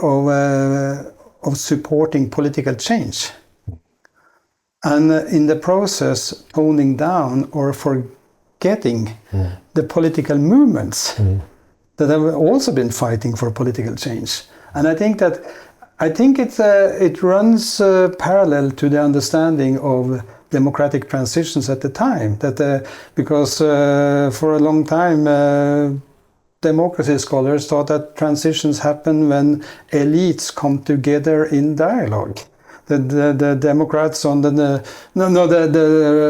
of supporting political change, and in the process toning down or forgetting the political movements that have also been fighting for political change. And I think it runs parallel to the understanding of democratic transitions at the time. Because for a long time, democracy scholars thought that transitions happen when elites come together in dialogue. The Democrats on the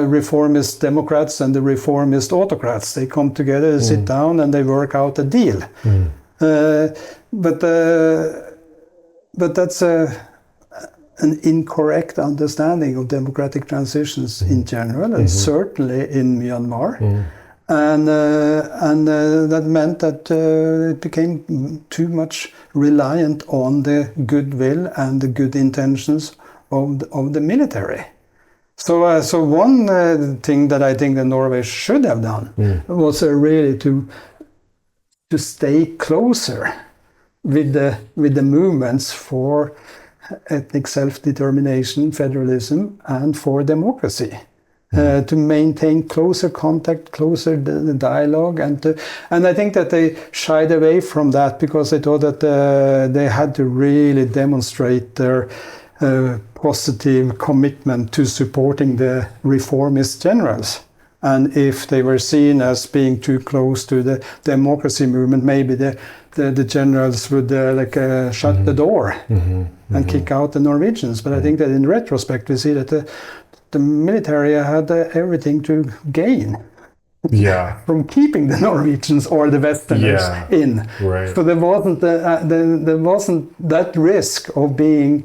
reformist Democrats and the reformist autocrats, they come together, sit down, and they work out a deal. But that's an incorrect understanding of democratic transitions in general, and certainly in Myanmar. And that meant that it became too much reliant on the goodwill and the good intentions of the military. So one thing that I think that Norway should have done was really to stay closer with the movements for ethnic self-determination, federalism, and for democracy. to maintain closer contact, closer dialogue, and I think that they shied away from that because they thought that they had to really demonstrate their positive commitment to supporting the reformist generals. And if they were seen as being too close to the democracy movement, maybe the generals would shut the door and kick out the Norwegians. But I think that in retrospect, we see that the military had everything to gain from keeping the Norwegians or the Westerners in. Right. So there wasn't that risk of being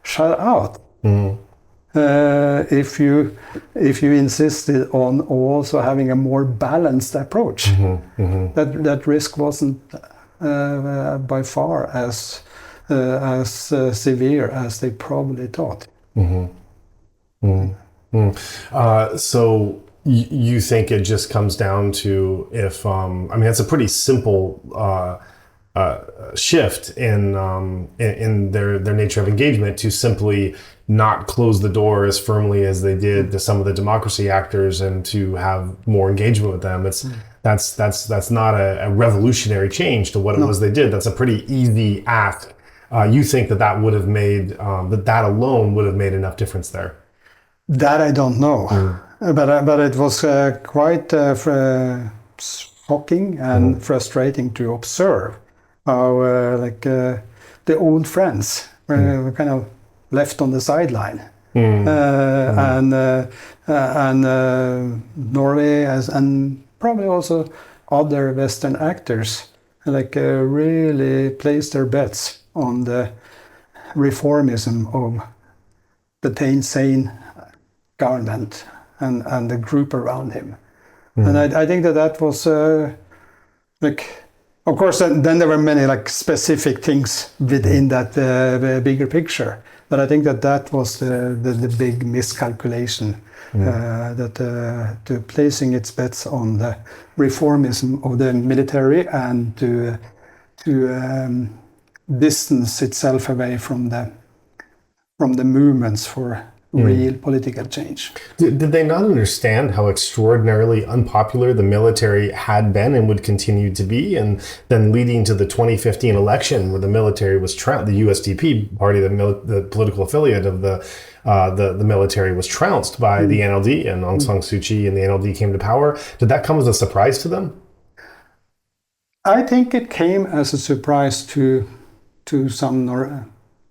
shut out. If you insisted on also having a more balanced approach, that risk wasn't by far as severe as they probably thought. So you think it just comes down to if I mean it's a pretty simple shift in their nature of engagement to simply not close the door as firmly as they did to some of the democracy actors and to have more engagement with them. That's not a revolutionary change to what it was they did. That's a pretty easy ask. You think that would have made that alone would have made enough difference there? That I don't know, but it was quite shocking and frustrating to observe how the old friends were kind of left on the sideline, and Norway and probably also other Western actors really placed their bets on the reformism of the Thein Sein government and the group around him, and I think that was of course, then there were many specific things within that bigger picture. But I think that was the big miscalculation, that to placing its bets on the reformism of the military and to distance itself away from the movements for real political change. Did they not understand how extraordinarily unpopular the military had been and would continue to be, and then leading to the 2015 election where the military was the USDP party, the political affiliate of the military, was trounced by the NLD, and Aung San Suu Kyi and the NLD came to power? Did that come as a surprise to them? I think it came as a surprise to some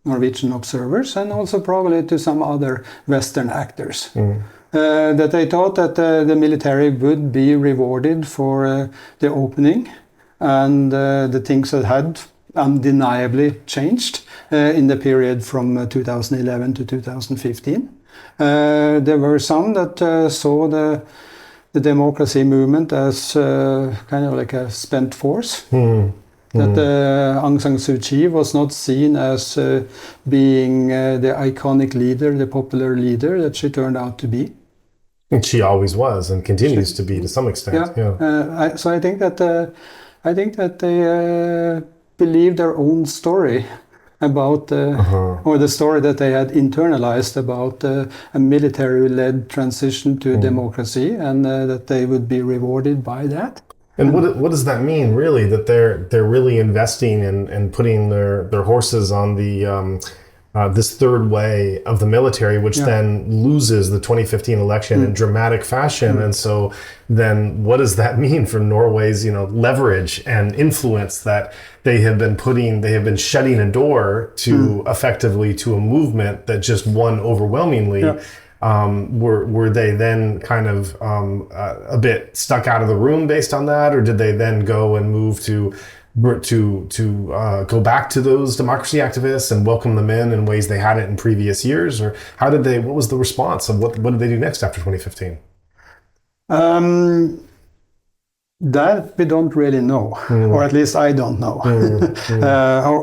Norwegian observers and also probably to some other Western actors, that they thought that the military would be rewarded for the opening and the things that had undeniably changed in the period from 2011 to 2015. There were some that saw the democracy movement as kind of like a spent force. That Aung San Suu Kyi was not seen as being the iconic leader, the popular leader that she turned out to be. And she always was and continues to be to some extent. So I think that they believed their own story about, or the story that they had internalized about a military-led transition to democracy, and that they would be rewarded by that. And what does that mean, really? That they're really investing and putting their horses on the this third way of the military, which then loses the 2015 election in dramatic fashion. And so then what does that mean for Norway's leverage and influence that they have been shutting a door to effectively to a movement that just won overwhelmingly? Were they then kind of a bit stuck out of the room based on that, or did they then go and move to go back to those democracy activists and welcome them in ways they hadn't in previous years? Or what was the response, and what did they do next after 2015? That we don't really know, or at least I don't know.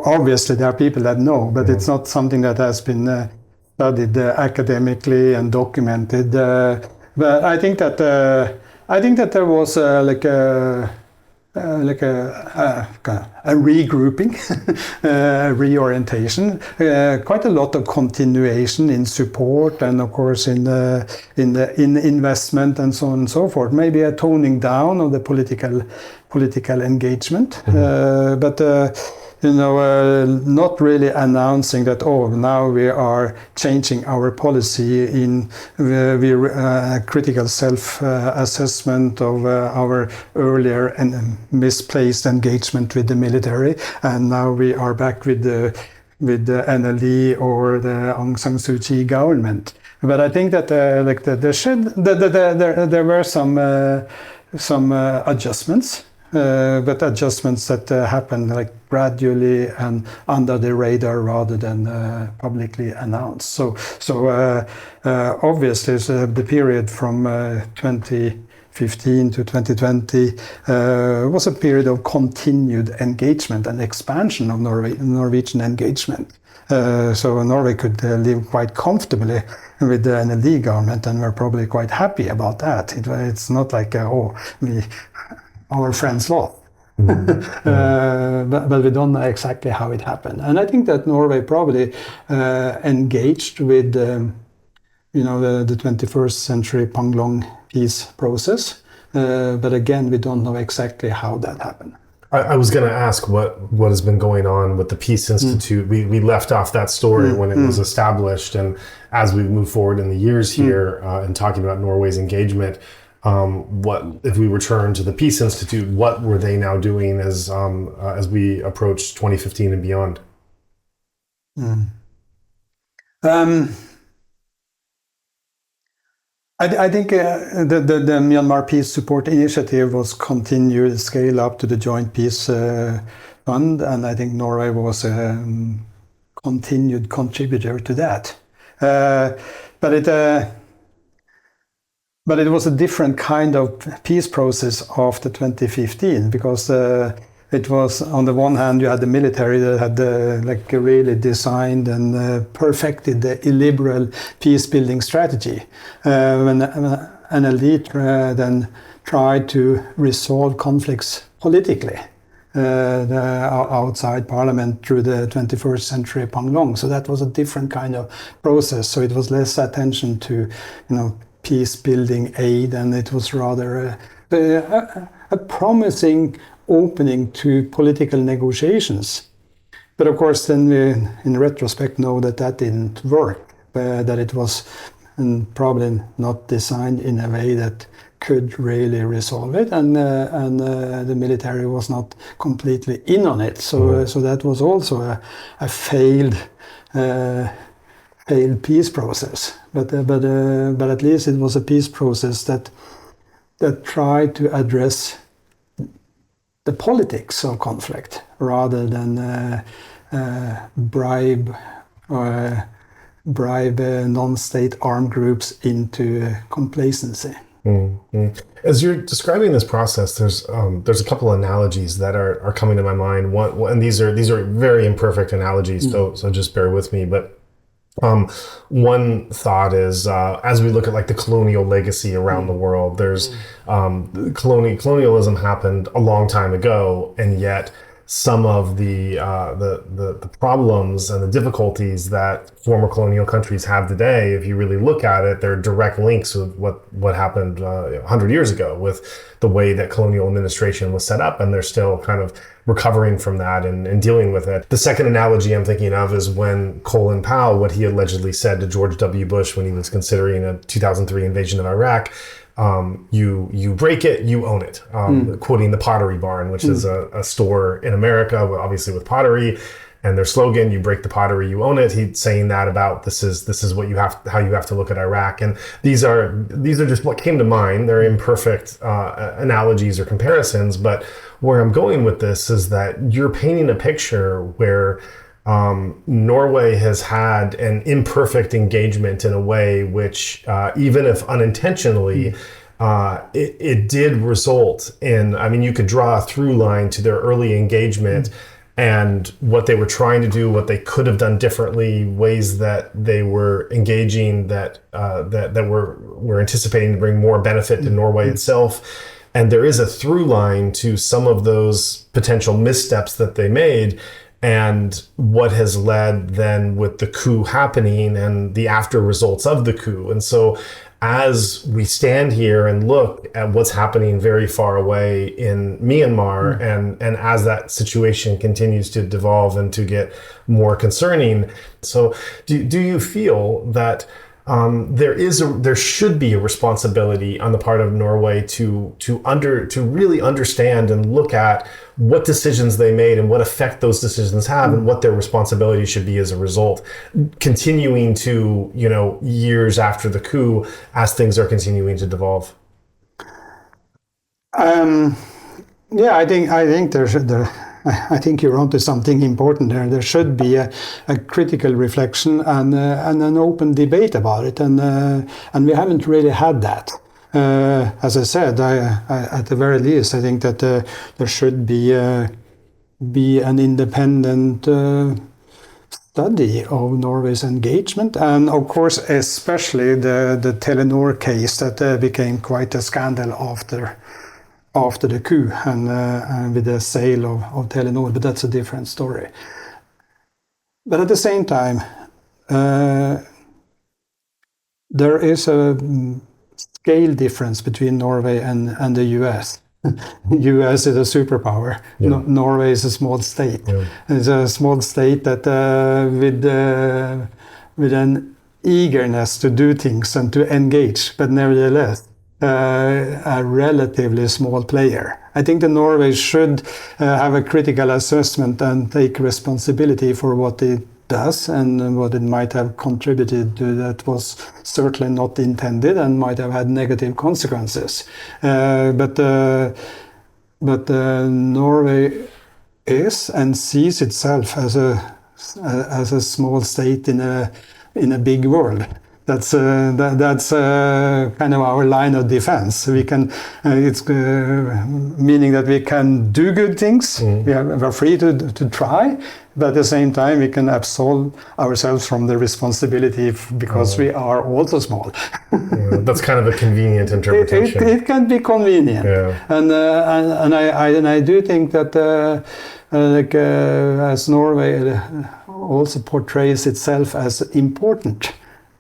Obviously there are people that know, but it's not something that has been studied academically and documented. But I think that there was like a regrouping, reorientation, quite a lot of continuation in support and of course in investment and so on and so forth. Maybe a toning down of the political engagement, but not really announcing that, oh, now we are changing our policy in critical self-assessment of our earlier and misplaced engagement with the military, and now we are back with the NLD or the Aung San Suu Kyi government. But I think that there were some adjustments. But adjustments that happened like gradually and under the radar rather than publicly announced. So obviously the period from 2015 to 2020 was a period of continued engagement and expansion of Norwegian engagement. So Norway could live quite comfortably with the NLD government, and we're probably quite happy about that. It's not like, our friends lost. But we don't know exactly how it happened. And I think that Norway probably engaged with the 21st century Panglong peace process. But again, we don't know exactly how that happened. I was going to ask what has been going on with the Peace Institute. We left off that story when it was established. And as we move forward in the years here and talking about Norway's engagement, what if we return to the Peace Institute? What were they now doing as we approach 2015 and beyond? I think the Myanmar Peace Support Initiative was continued scale up to the Joint Peace Fund, and I think Norway was a continued contributor to that. But it was a different kind of peace process after 2015, because it was, on the one hand, you had the military that had really designed and perfected the illiberal peace-building strategy. When NLD then tried to resolve conflicts politically outside parliament through the 21st century Panglong. So that was a different kind of process. So it was less attention to, peace-building aid, and it was rather a promising opening to political negotiations. But of course, then we, in retrospect, know that didn't work, that it was probably not designed in a way that could really resolve it, and the military was not completely in on it. So that was also a failed peace process, but at least it was a peace process that tried to address the politics of conflict rather than bribe non-state armed groups into complacency. As you're describing this process, there's a couple analogies that are coming to my mind. One, and these are very imperfect analogies, so just bear with me, but. One thought is as we look at the colonial legacy around the world, there's colonialism happened a long time ago, and yet some of the problems and the difficulties that former colonial countries have today, if you really look at it, they're direct links with what happened 100 years ago with the way that colonial administration was set up, and they're still kind of recovering from that and dealing with it. The second analogy I'm thinking of is when Colin Powell, what he allegedly said to George W. Bush when he was considering a 2003 invasion of Iraq, you break it, you own it. Quoting the Pottery Barn, which is a store in America, obviously with pottery, and their slogan, "You break the pottery, you own it." He's saying that about this is what how you have to look at Iraq, and these are just what came to mind. They're imperfect analogies or comparisons, but where I'm going with this is that you're painting a picture where Norway has had an imperfect engagement in a way which, even if unintentionally, it did result in, you could draw a through line to their early engagement and what they were trying to do, what they could have done differently, ways that they were engaging that were anticipating to bring more benefit to Norway itself. And there is a through line to some of those potential missteps that they made, and what has led then with the coup happening and the after results of the coup. And so as we stand here and look at what's happening very far away in Myanmar, and as that situation continues to devolve and to get more concerning, so do you feel that there should be a responsibility on the part of Norway to really understand and look at what decisions they made and what effect those decisions have and what their responsibility should be as a result, continuing to, years after the coup as things are continuing to devolve? I think you're onto something important there. There should be a critical reflection and an open debate about it, and we haven't really had that. As I said, at the very least, I think that there should be an independent study of Norway's engagement, and of course, especially the Telenor case that became quite a scandal after the coup and with the sale of Telenor, but that's a different story. But at the same time, there is a scale difference between Norway and the US. US is a superpower. Yeah. Norway is a small state. Yeah. It's a small state that with an eagerness to do things and to engage, but nevertheless a relatively small player. I think that Norway should have a critical assessment and take responsibility for what it does and what it might have contributed to that was certainly not intended and might have had negative consequences. But Norway is and sees itself as a small state in a big world. That's kind of our line of defense. We can, it's meaning that we can do good things. We're free to try, but at the same time we can absolve ourselves from the responsibility because we are also small. That's kind of a convenient interpretation. It can be convenient, and I do think that as Norway also portrays itself as important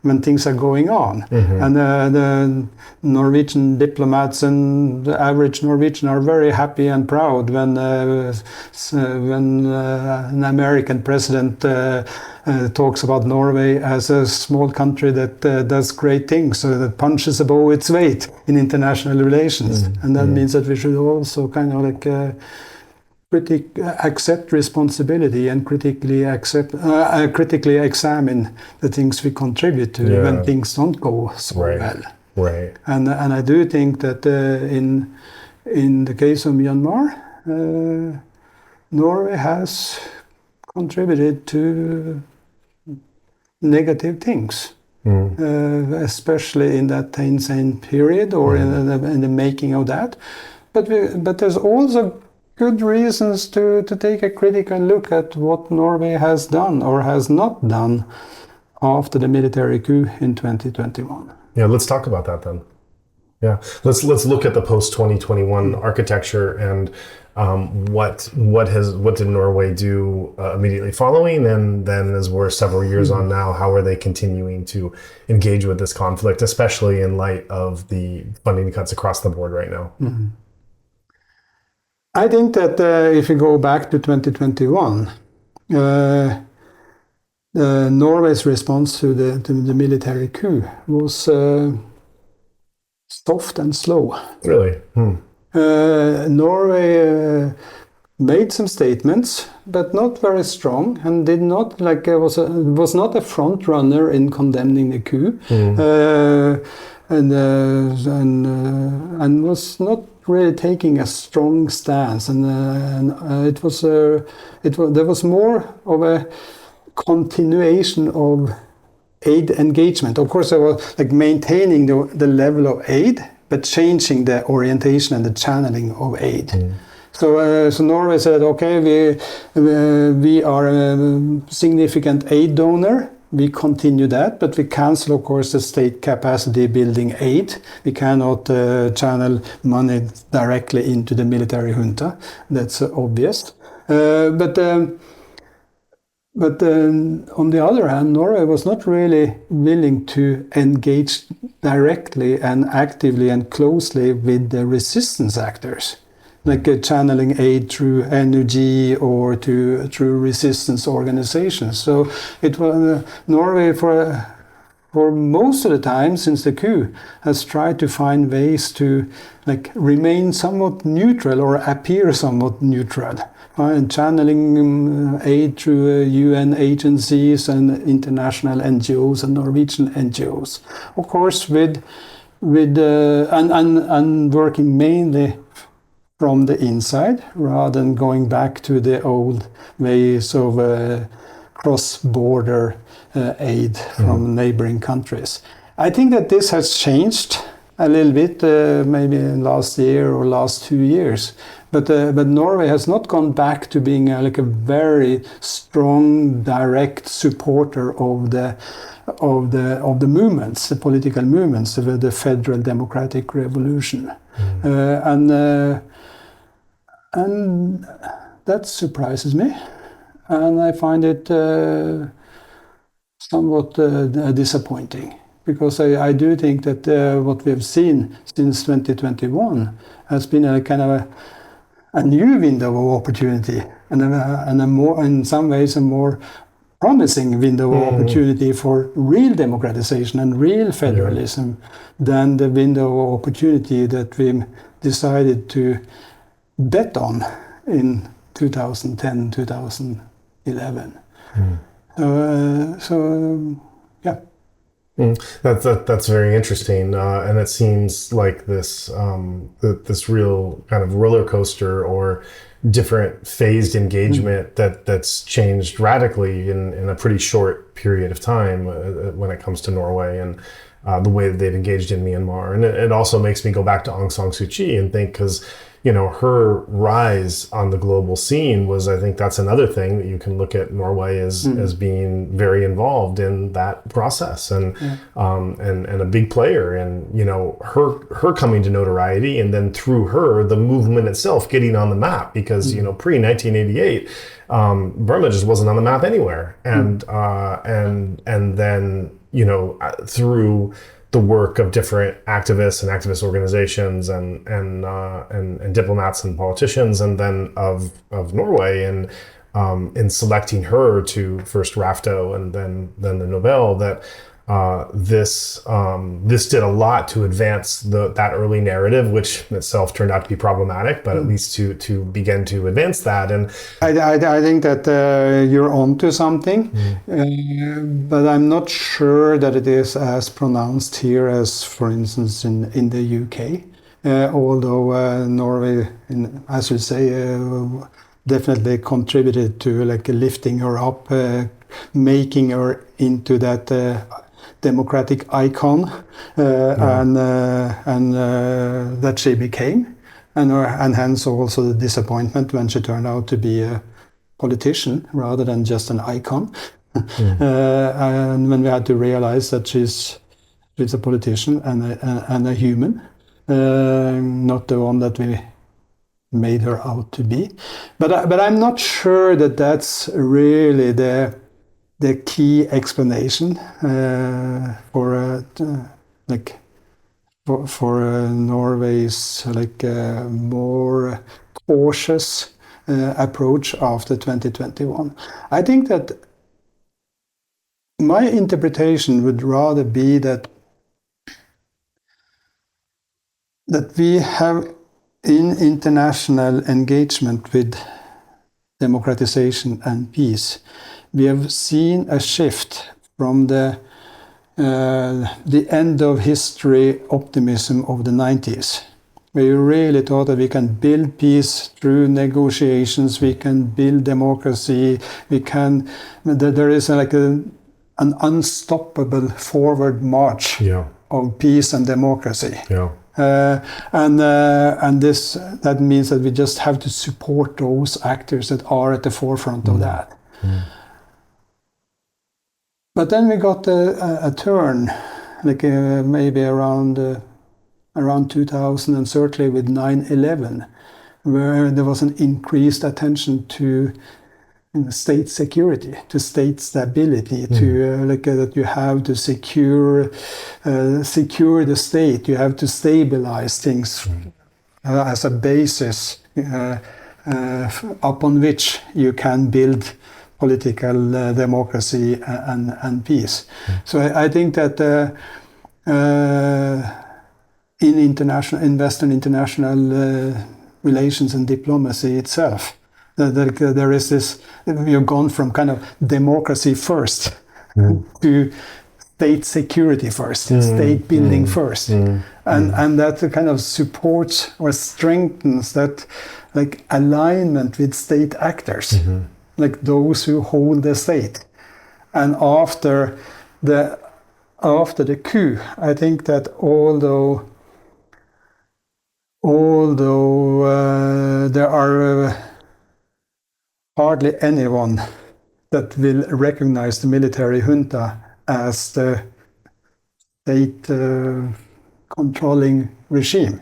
when things are going on. And the Norwegian diplomats and the average Norwegian are very happy and proud when an American president talks about Norway as a small country that does great things, that punches above its weight in international relations. And that means that we should also kind of accept responsibility and critically examine the things we contribute to when things don't go so well. Right. And I do think that in the case of Myanmar, Norway has contributed to negative things, especially in that Thein Sein period or in the making of that. But there's also good reasons to take a critical look at what Norway has done or has not done after the military coup in 2021. Yeah, let's talk about that then. Yeah, let's look at the post-2021 architecture and what did Norway do immediately following, and then as we're several years on now, how are they continuing to engage with this conflict, especially in light of the funding cuts across the board right now? I think that if you go back to 2021, Norway's response to the military coup was soft and slow. Really? Norway made some statements, but not very strong, and did not was not a front runner in condemning the coup, and was not really taking a strong stance, and there was more of a continuation of aid engagement. Of course, there was maintaining the level of aid, but changing the orientation and the channeling of aid. So Norway said, okay, we are a significant aid donor, we continue that, but we cancel, of course, the state capacity building aid. We cannot channel money directly into the military junta. That's obvious. But on the other hand, Norway was not really willing to engage directly and actively and closely with the resistance actors, like channeling aid through energy or through resistance organizations. So it was Norway for most of the time since the coup has tried to find ways to remain somewhat neutral or appear somewhat neutral. And channeling aid through UN agencies and international NGOs and Norwegian NGOs, of course, and working mainly from the inside rather than going back to the old ways of cross-border aid from neighboring countries. I think that this has changed a little bit, maybe in last year or last 2 years. But Norway has not gone back to being a very strong, direct supporter of the movements, the political movements, the Federal Democratic Revolution, and that surprises me, and I find it somewhat disappointing. Because I do think that what we have seen since 2021 has been a kind of a new window of opportunity and a more, in some ways, a more promising window of opportunity for real democratization and real federalism than the window of opportunity that we decided to bet on in 2010, 2011. Yeah. That's very interesting, and it seems like this real kind of roller coaster or different phased engagement that's changed radically in a pretty short period of time when it comes to Norway and the way that they've engaged in Myanmar. And it also makes me go back to Aung San Suu Kyi and think, because her rise on the global scene was, I think that's another thing that you can look at Norway as being very involved in that process and a big player. And, her coming to notoriety, and then through her, the movement itself getting on the map, because, pre-1988, Burma just wasn't on the map anywhere. And then, through the work of different activists and activist organizations and diplomats and politicians, and then of Norway, and in selecting her to first RAFTO and then the Nobel, that this did a lot to advance that early narrative, which itself turned out to be problematic, but at least to begin to advance that. And I think that you're onto something, but I'm not sure that it is as pronounced here as, for instance, in the UK. Although Norway, as you say, definitely contributed to lifting her up, making her into that democratic icon, and that she became, and hence also the disappointment when she turned out to be a politician rather than just an icon. And when we had to realize that she's a politician and a human, not the one that we made her out to be. But I'm not sure that that's really the key explanation for Norway's more cautious approach after 2021. I think that my interpretation would rather be that we have, in international engagement with democratization and peace, we have seen a shift from the end of history optimism of the 90s, where you really thought that we can build peace through negotiations, we can build democracy, there is an unstoppable forward march of peace and democracy. And that means that we just have to support those actors that are at the forefront of that. But then we got a turn, like maybe around 2000, and certainly with 9/11, where there was an increased attention to state security, to state stability, to that you have to secure the state, you have to stabilize things as a basis upon which you can build political democracy and peace. So I think that in Western international relations and diplomacy itself, there is this, you've gone from kind of democracy first to state security first, state building first. And that kind of supports or strengthens that like alignment with state actors, like those who hold the state. And after the coup, I think that although there are hardly anyone that will recognize the military junta as the state controlling regime.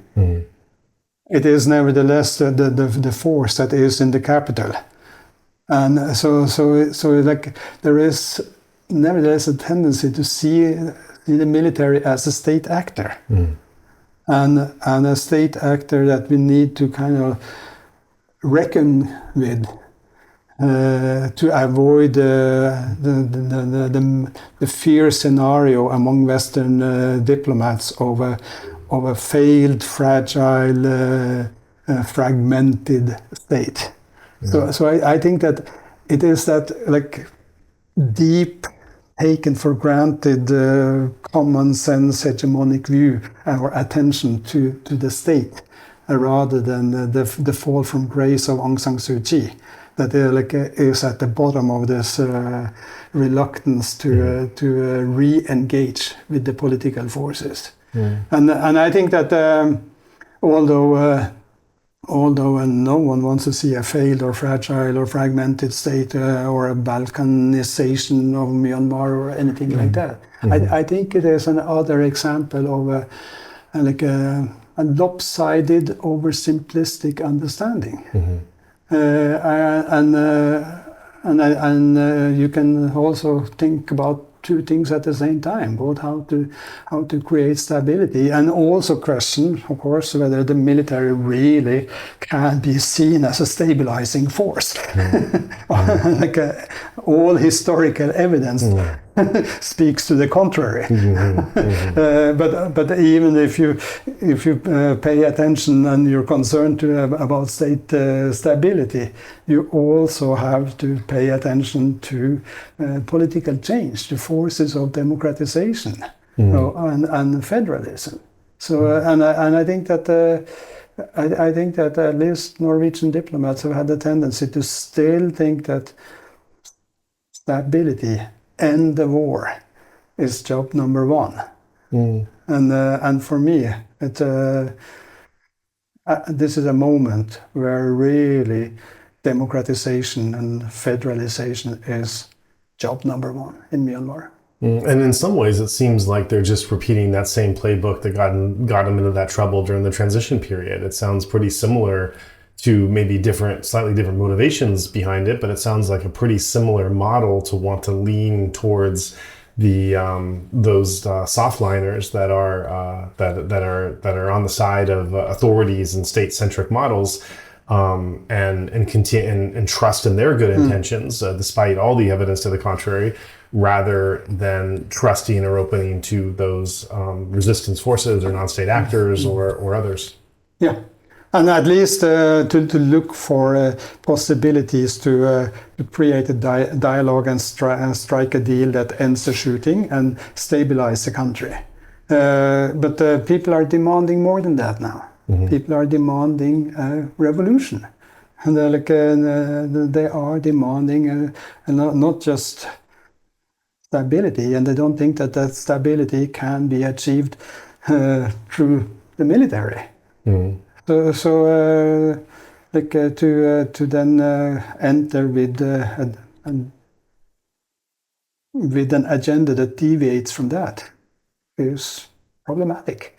It is nevertheless the force that is in the capital. And so like there is nevertheless a tendency to see the military as a state actor. And a state actor that we need to kind of reckon with to avoid the fear scenario among Western diplomats of a failed, fragile, fragmented state. So I think that it is that like deep, taken for granted, common sense hegemonic view or attention to the state, rather than the fall from grace of Aung San Suu Kyi, that is at the bottom of this reluctance to re-engage with the political forces. And I think that although no one wants to see a failed or fragile or fragmented state or a Balkanization of Myanmar or anything like that, I think it is another example of a lopsided, oversimplistic understanding. And you can also think about two things at the same time, both how to create stability and also question, of course, whether the military really can be seen as a stabilizing force. All historical evidence speaks to the contrary. But even if you pay attention and you're concerned about state stability, you also have to pay attention to political change, to forces of democratization and federalism. So and I think that I think that at least Norwegian diplomats have had a tendency to still think that stability and the war is job number one. And for me, this is a moment where really democratization and federalization is job number one in Myanmar. And in some ways, it seems like they're just repeating that same playbook that got them into that trouble during the transition period. It sounds pretty similar to maybe slightly different motivations behind it, but it sounds like a pretty similar model to want to lean towards the those softliners that are on the side of authorities and state-centric models, and trust in their good intentions, despite all the evidence to the contrary, rather than trusting or opening to those resistance forces or non-state actors or others. Yeah. And at least to look for possibilities to create a dialogue and strike a deal that ends the shooting and stabilize the country. But people are demanding more than that now. People are demanding revolution. And they are demanding not just stability, and they don't think that stability can be achieved through the military. So to then enter with with an agenda that deviates from that is problematic.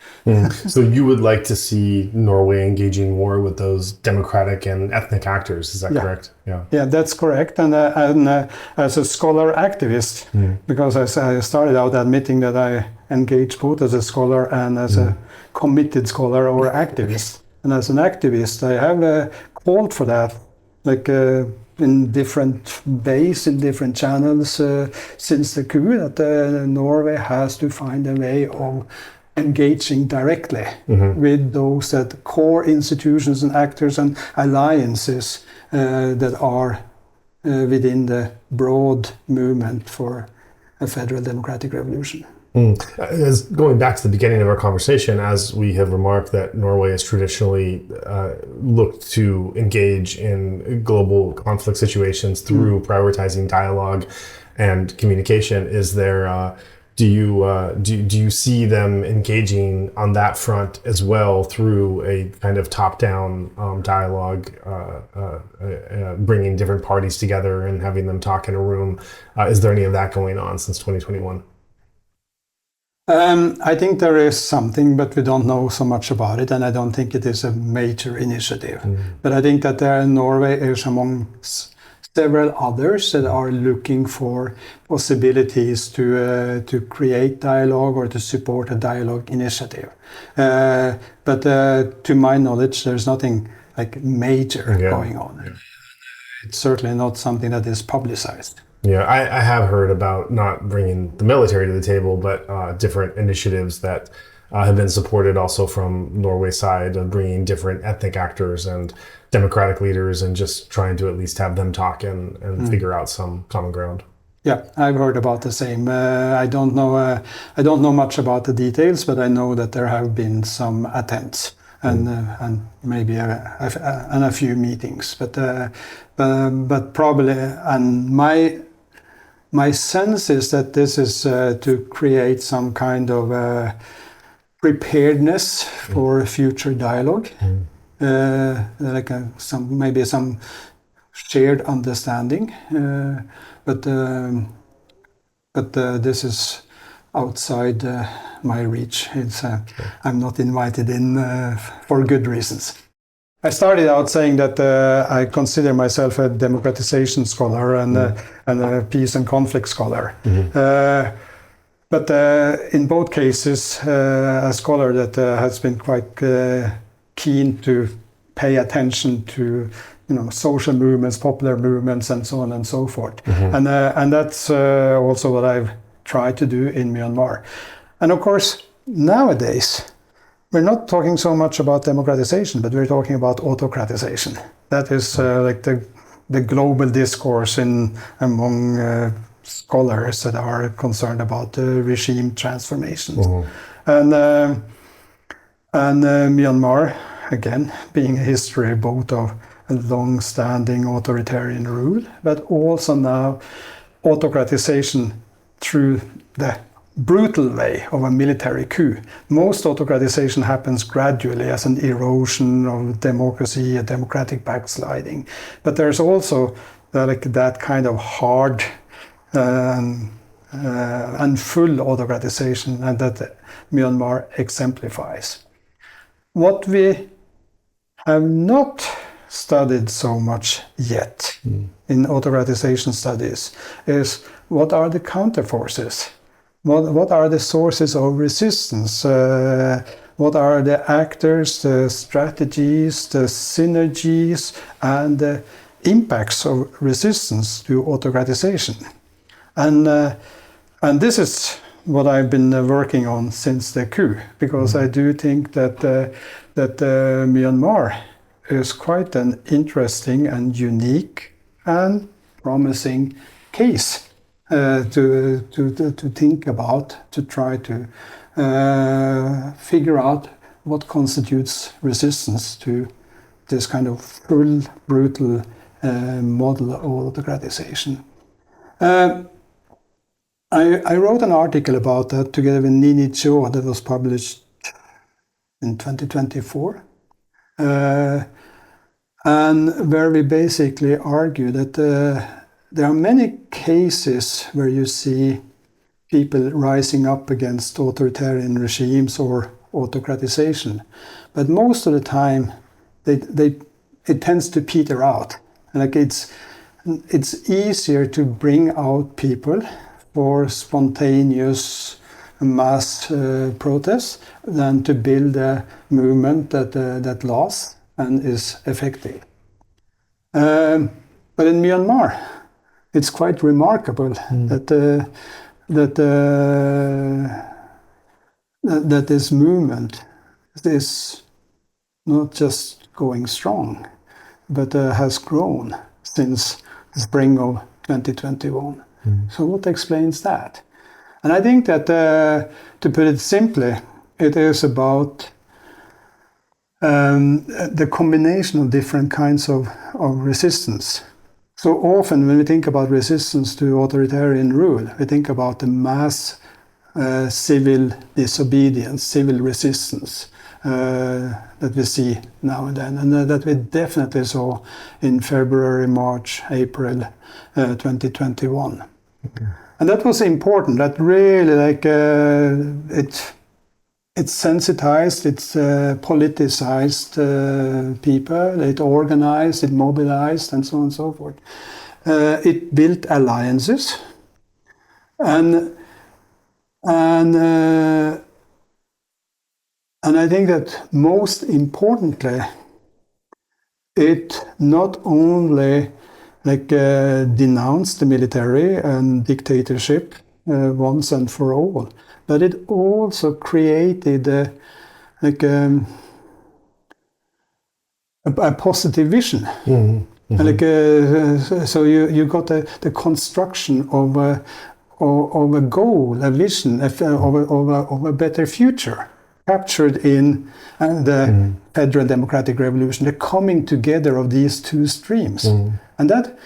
So you would like to see Norway engaging more with those democratic and ethnic actors, is that correct? Yeah, that's correct. And as a scholar activist, because I started out admitting that I engage both as a scholar and as a committed scholar or activist. And as an activist, I have called for that, like in different ways, in different channels since the coup, that Norway has to find a way of engaging directly with those that core institutions and actors and alliances that are within the broad movement for a federal democratic revolution. As going back to the beginning of our conversation, as we have remarked that Norway has traditionally looked to engage in global conflict situations through prioritizing dialogue and communication, is there do you see them engaging on that front as well through a kind of top-down dialogue, bringing different parties together and having them talk in a room? Is there any of that going on since 2021? I think there is something, but we don't know so much about it, and I don't think it is a major initiative. But I think that Norway is among several others that are looking for possibilities to create dialogue or to support a dialogue initiative. But to my knowledge, there's nothing like major going on. It's certainly not something that is publicized. Yeah, I have heard about not bringing the military to the table, but different initiatives that have been supported also from Norway's side of bringing different ethnic actors and democratic leaders and just trying to at least have them talk and figure out some common ground. Yeah, I've heard about the same. I don't know much about the details, but I know that there have been some attempts and maybe a few meetings, but probably, and my sense is that this is to create some kind of preparedness for future dialogue, like maybe some shared understanding, but this is outside my reach. I'm not invited in for good reasons. I started out saying that I consider myself a democratization scholar and a peace and conflict scholar. But in both cases, a scholar that has been quite keen to pay attention to social movements, popular movements, and so on and so forth. And that's also what I've tried to do in Myanmar. And of course, nowadays, we're not talking so much about democratization, but we're talking about autocratization. That is like the global discourse among scholars that are concerned about regime transformations. And Myanmar, again, being a history both of a long-standing authoritarian rule, but also now autocratization through the brutal way of a military coup. Most autocratization happens gradually as an erosion of democracy, a democratic backsliding. But there's also that kind of hard and full autocratization, and that Myanmar exemplifies. What we have not studied so much yet in autocratization studies is what are the counterforces? What are the sources of resistance? What are the actors, the strategies, the synergies, and the impacts of resistance to autocratization? And this is what I've been working on since the coup, because I do think that Myanmar is quite an interesting and unique and promising case to think about, to try to figure out what constitutes resistance to this kind of full, brutal model of autocratization. I wrote an article about that together with Nini Cho that was published in 2024, and where we basically argue that there are many cases where you see people rising up against authoritarian regimes or autocratization, but most of the time it tends to peter out. Like it's easier to bring out people for spontaneous mass protests than to build a movement that lasts and is effective. But in Myanmar, it's quite remarkable that this movement is not just going strong, but has grown since the spring of 2021. So what explains that? And I think that, to put it simply, it is about the combination of different kinds of resistance. So often when we think about resistance to authoritarian rule, we think about the mass civil disobedience, civil resistance that we see now and then, and that we definitely saw in February, March, April 2021. Okay. And that was important. That really, like, it sensitized, it's politicized people, it organized, it mobilized, and so on and so forth. It built alliances, and I think that most importantly, it not only denounced the military and dictatorship once and for all, but it also created a positive vision. Mm-hmm. Mm-hmm. So you got the construction of a goal, a vision, of a better future, captured in the Federal Democratic Revolution, the coming together of these two streams. And that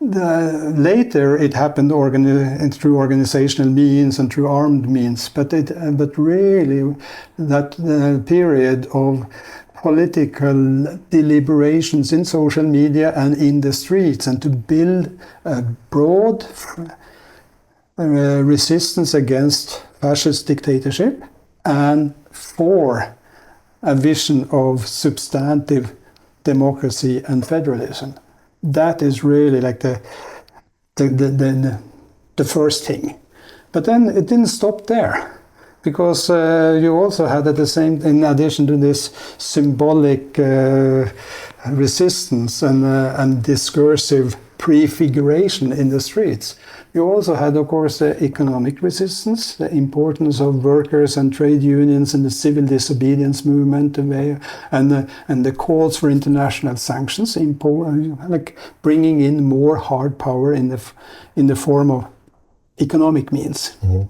later it happened through organizational means and through armed means, but really that period of political deliberations in social media and in the streets, and to build a broad resistance against fascist dictatorship and for a vision of substantive democracy and federalism. That is really like the first thing. But then it didn't stop there, because you also had at the same, in addition to this symbolic resistance and discursive prefiguration in the streets, you also had, of course, the economic resistance, the importance of workers and trade unions and the civil disobedience movement, and the calls for international sanctions, like bringing in more hard power in the form of economic means. Mm-hmm.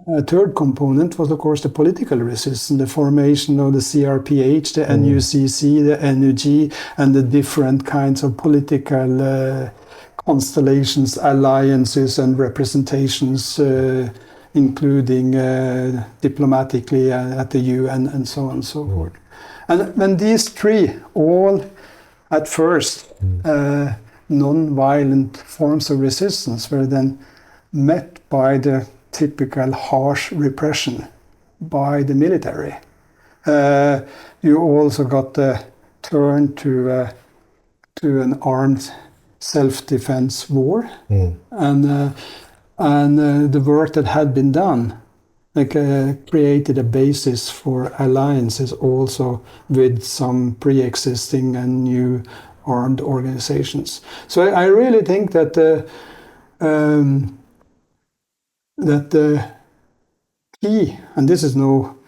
A third component was, of course, the political resistance, the formation of the CRPH, the NUCC, the NUG, and the different kinds of political constellations, alliances, and representations, including diplomatically at the UN, and so on and so forth. And when these three, all at first non-violent forms of resistance, were then met by the typical harsh repression by the military. You also got the turn to an armed self-defense war, and the work that had been done created a basis for alliances also with some pre-existing and new armed organizations. So I really think that the key, and this is no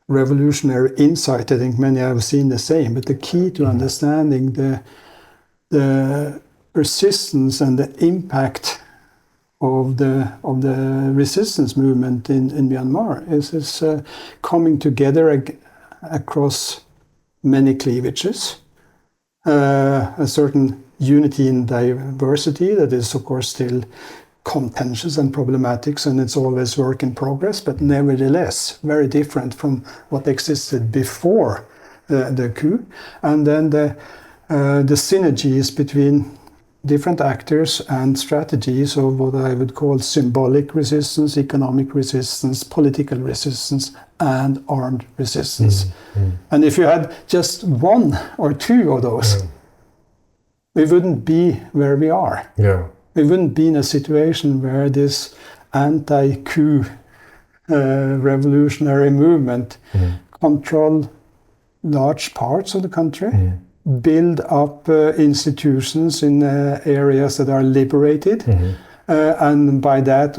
revolutionary insight, I think many have seen the same, but the key to understanding the persistence and the impact of the resistance movement in Myanmar is coming together across many cleavages, a certain unity in diversity that is, of course, still contentious and problematic, and it's always work in progress, but nevertheless very different from what existed before the coup. And then the the synergies between different actors and strategies of what I would call symbolic resistance, economic resistance, political resistance, and armed resistance. And if you had just one or two of those, we wouldn't be where we are. Yeah. We wouldn't be in a situation where this anti-coup revolutionary movement control large parts of the country, build up institutions in areas that are liberated, and by that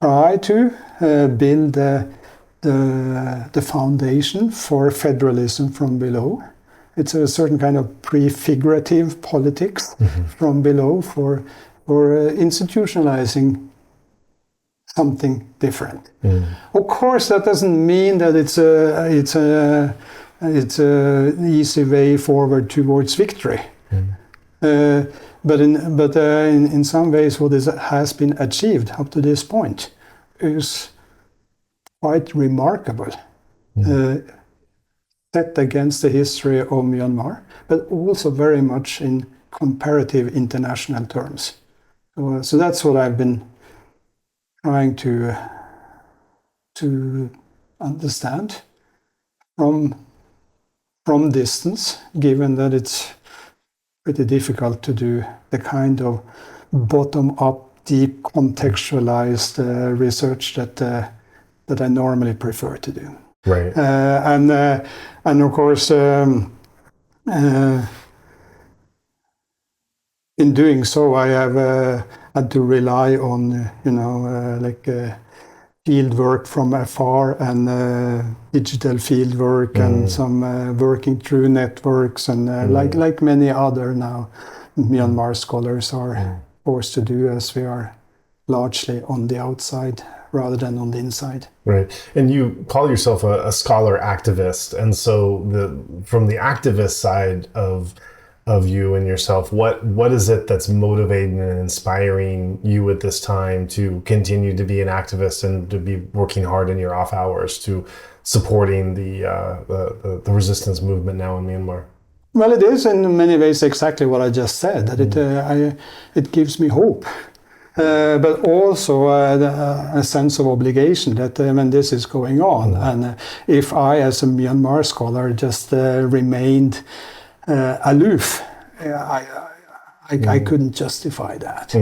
try to build the foundation for federalism from below. It's a certain kind of prefigurative politics from below for institutionalizing something different. Of course, that doesn't mean that it's an easy way forward towards victory. But in some ways, what has been achieved up to this point is quite remarkable. Set against the history of Myanmar, but also very much in comparative international terms. So that's what I've been trying to understand from distance, given that it's pretty difficult to do the kind of bottom-up, deep, contextualized research that I normally prefer to do. Right. And of course, in doing so, I have had to rely on, field work from afar and digital field work and some working through networks and like many other now Myanmar scholars are forced to do, as we are largely on the outside rather than on the inside. Right. And you call yourself a scholar activist. And so from the activist side of you and yourself, what is it that's motivating and inspiring you at this time to continue to be an activist and to be working hard in your off hours to supporting the resistance movement now in Myanmar? Well, it is in many ways exactly what I just said, that it gives me hope. But also a sense of obligation that when this is going on, and if I, as a Myanmar scholar, just remained aloof, I couldn't justify that.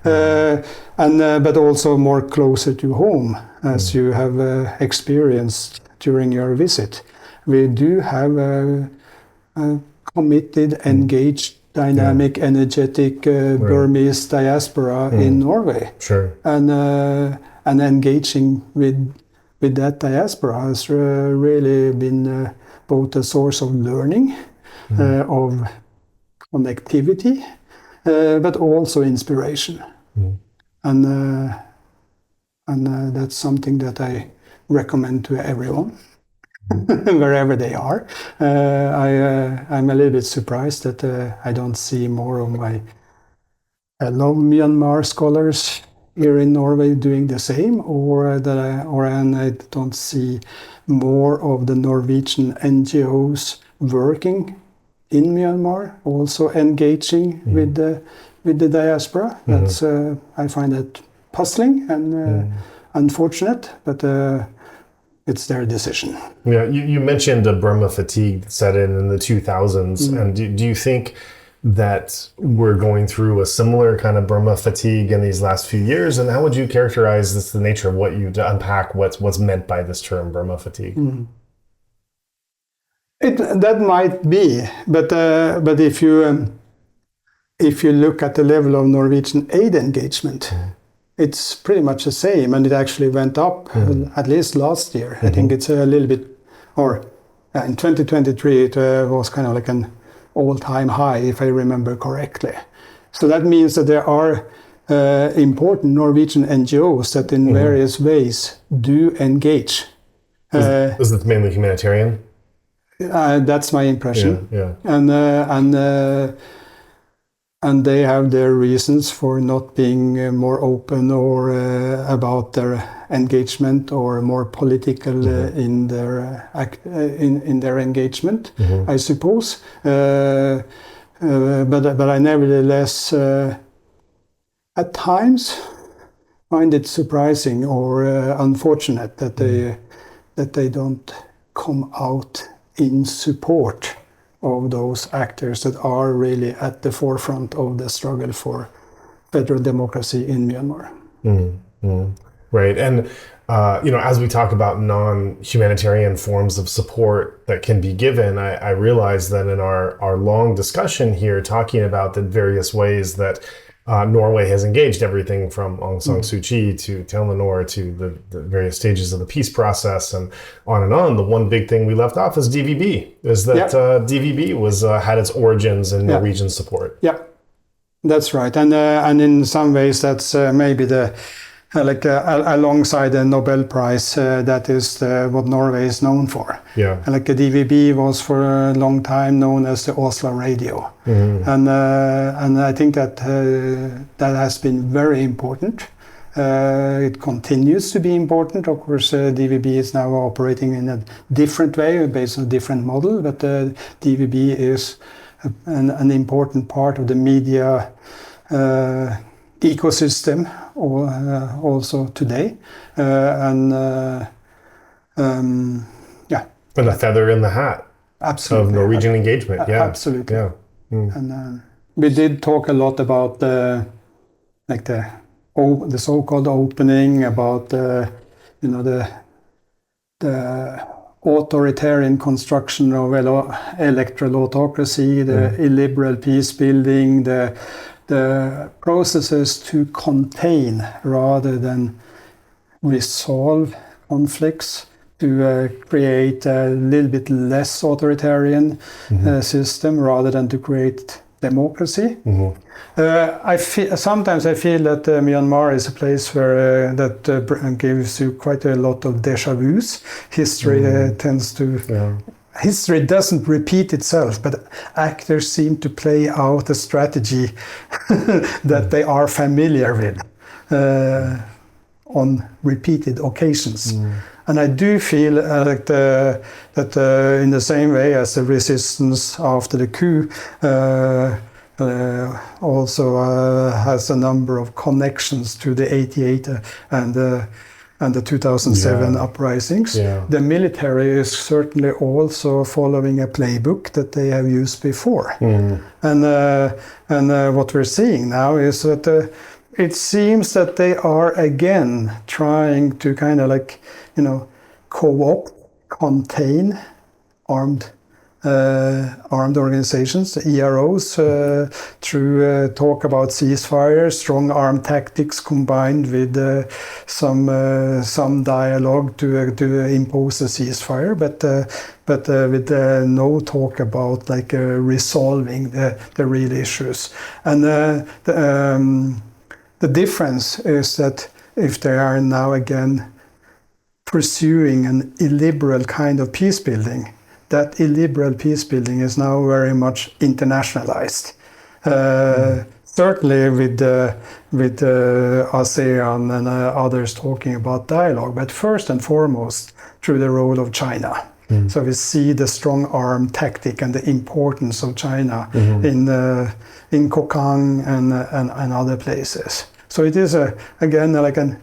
But also more closer to home, as you have experienced during your visit. We do have a committed, engaged, dynamic, energetic Burmese diaspora in Norway. Sure. And engaging with that diaspora has really been both a source of learning, of connectivity, but also inspiration. And that's something that I recommend to everyone. Wherever they are. I'm a little bit surprised that I don't see more of my fellow Myanmar scholars here in Norway doing the same, or I don't see more of the Norwegian NGOs working in Myanmar, also engaging with the diaspora. That's I find that puzzling and unfortunate, but it's their decision. Yeah, you mentioned a Burma fatigue that set in the 2000s, and do you think that we're going through a similar kind of Burma fatigue in these last few years? And how would you characterize this, the nature of what you to unpack what's meant by this term Burma fatigue? That might be, but if you look at the level of Norwegian aid engagement, it's pretty much the same, and it actually went up at least last year. I think it's a little bit, or in 2023 it was kind of like an all-time high, if I remember correctly. So that means that there are important Norwegian NGOs that in various ways do engage. Is it mainly humanitarian? That's my impression. And and they have their reasons for not being more open or about their engagement or more political in their in their engagement, I suppose. But I nevertheless at times find it surprising or unfortunate that they don't come out in support of those actors that are really at the forefront of the struggle for federal democracy in Myanmar. Right. And, as we talk about non-humanitarian forms of support that can be given, I realize that in our long discussion here, talking about the various ways that Norway has engaged, everything from Aung San Suu Kyi to Telenor to the various stages of the peace process and on. The one big thing we left off is DVB, is that DVB was had its origins in Norwegian support. Yeah, that's right. And in some ways that's maybe the alongside the Nobel Prize, that is what Norway is known for. Yeah. Like the DVB was for a long time known as the Oslo Radio, and I think that that has been very important. It continues to be important. Of course, DVB is now operating in a different way, based on a different model, but DVB is an important part of the media ecosystem also today, and a feather in the hat. Absolutely. Of Norwegian engagement. Yeah, absolutely. Yeah. And we did talk a lot about the so-called opening, about the authoritarian construction of electoral autocracy, the illiberal peace building, the processes to contain rather than resolve conflicts, to create a little bit less authoritarian system rather than to create democracy. Sometimes I feel that Myanmar is a place where that gives you quite a lot of déjà vus. History tends to... Yeah. History doesn't repeat itself, but actors seem to play out a strategy that they are familiar with on repeated occasions. And I do feel that in the same way as the resistance after the coup also has a number of connections to the 88 and the 2007 uprisings. Yeah. The military is certainly also following a playbook that they have used before. And what we're seeing now is that it seems that they are again trying to kind of co-opt, contain armed organizations, EROs, through talk about ceasefire, strong arm tactics combined with some dialogue to impose a ceasefire, but with no talk about resolving the real issues. And the difference is that if they are now again pursuing an illiberal kind of peace building, that illiberal peace building is now very much internationalized. Certainly with ASEAN and others talking about dialogue, but first and foremost through the role of China. So we see the strong arm tactic and the importance of China in Kokang and other places. So it is again like an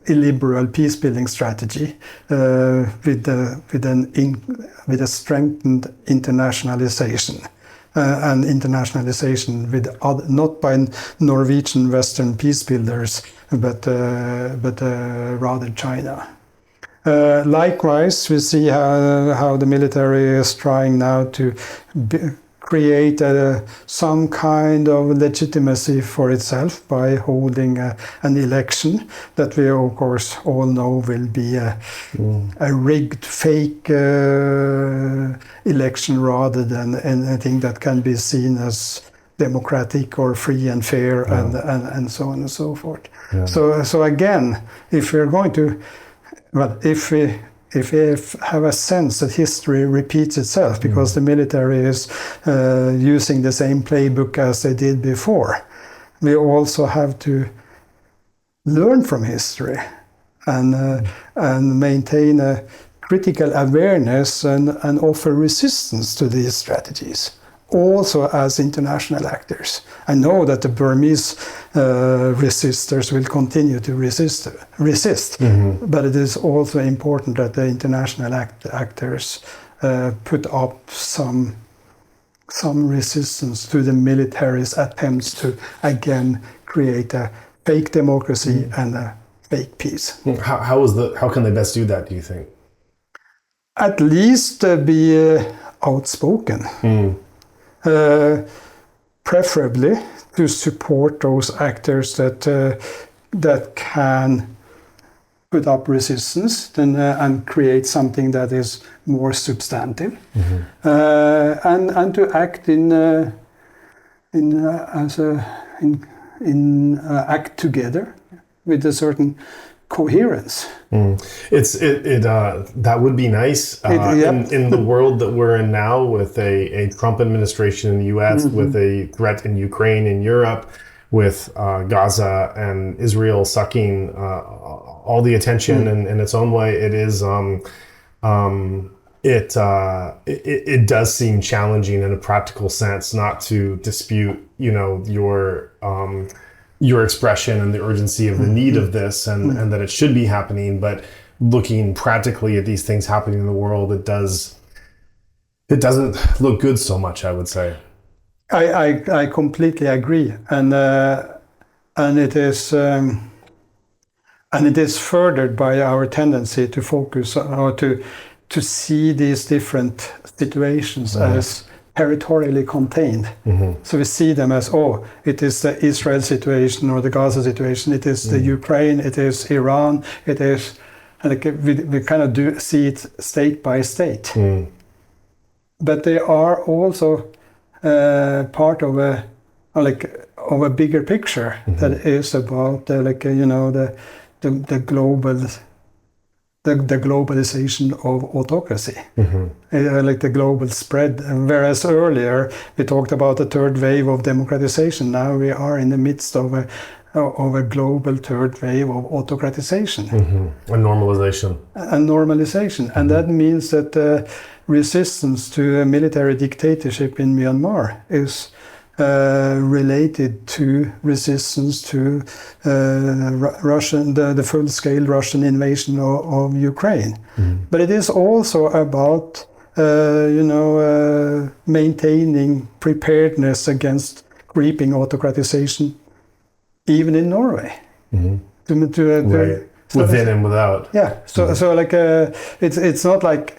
illiberal peace building strategy with a strengthened internationalization and internationalization with not by Norwegian Western peace builders but rather China. Likewise, we see how the military is trying now to create some kind of legitimacy for itself by holding an election that we of course all know will be a rigged fake election rather than anything that can be seen as democratic or free and fair and so on and so forth. So again, if we're going to, if we if we have a sense that history repeats itself because the military is using the same playbook as they did before, we also have to learn from history and maintain a critical awareness and offer resistance to these strategies, also as international actors. I know that the Burmese resistors will continue to resist, but it is also important that the international actors put up some resistance to the military's attempts to again create a fake democracy and a fake peace. How can they best do that, do you think? At least be outspoken. Preferably to support those actors that can put up resistance and create something that is more substantive, and to act act together with a certain coherence. That would be nice in the world that we're in now, with a Trump administration in the U.S., with a threat in Ukraine, in Europe, with Gaza and Israel sucking all the attention in its own way. It does seem challenging in a practical sense not to dispute, your expression and the urgency of the need of this and that it should be happening. But looking practically at these things happening in the world, it doesn't look good so much, I would say. I completely agree, and it is furthered by our tendency to focus or to see these different situations as territorially contained. So we see them as, it is the Israel situation or the Gaza situation, it is the Ukraine, it is Iran, it is, and we kind of see it state by state. But they are also part of a bigger picture that is about the globalization of autocracy, like the global spread. Whereas earlier we talked about the third wave of democratization, now we are in the midst of a global third wave of autocratization. And normalization. And that means that resistance to a military dictatorship in Myanmar is related to resistance to the full-scale Russian invasion of Ukraine. But it is also about maintaining preparedness against creeping autocratization, even in Norway. Within and without. Yeah. So it's not like,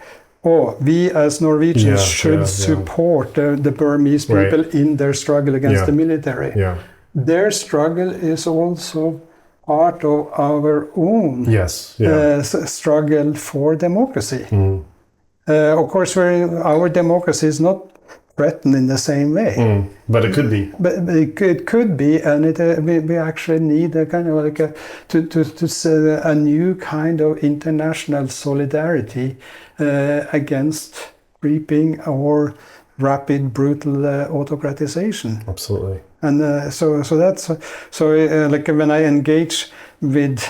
we as Norwegians should support the Burmese people in their struggle against the military. Their struggle is also part of our own struggle for democracy. Of course, our democracy is not threatened in the same way. But it could be. But it could be, and we actually need a kind of a new kind of international solidarity against creeping or rapid, brutal autocratization. Absolutely. And when I engage with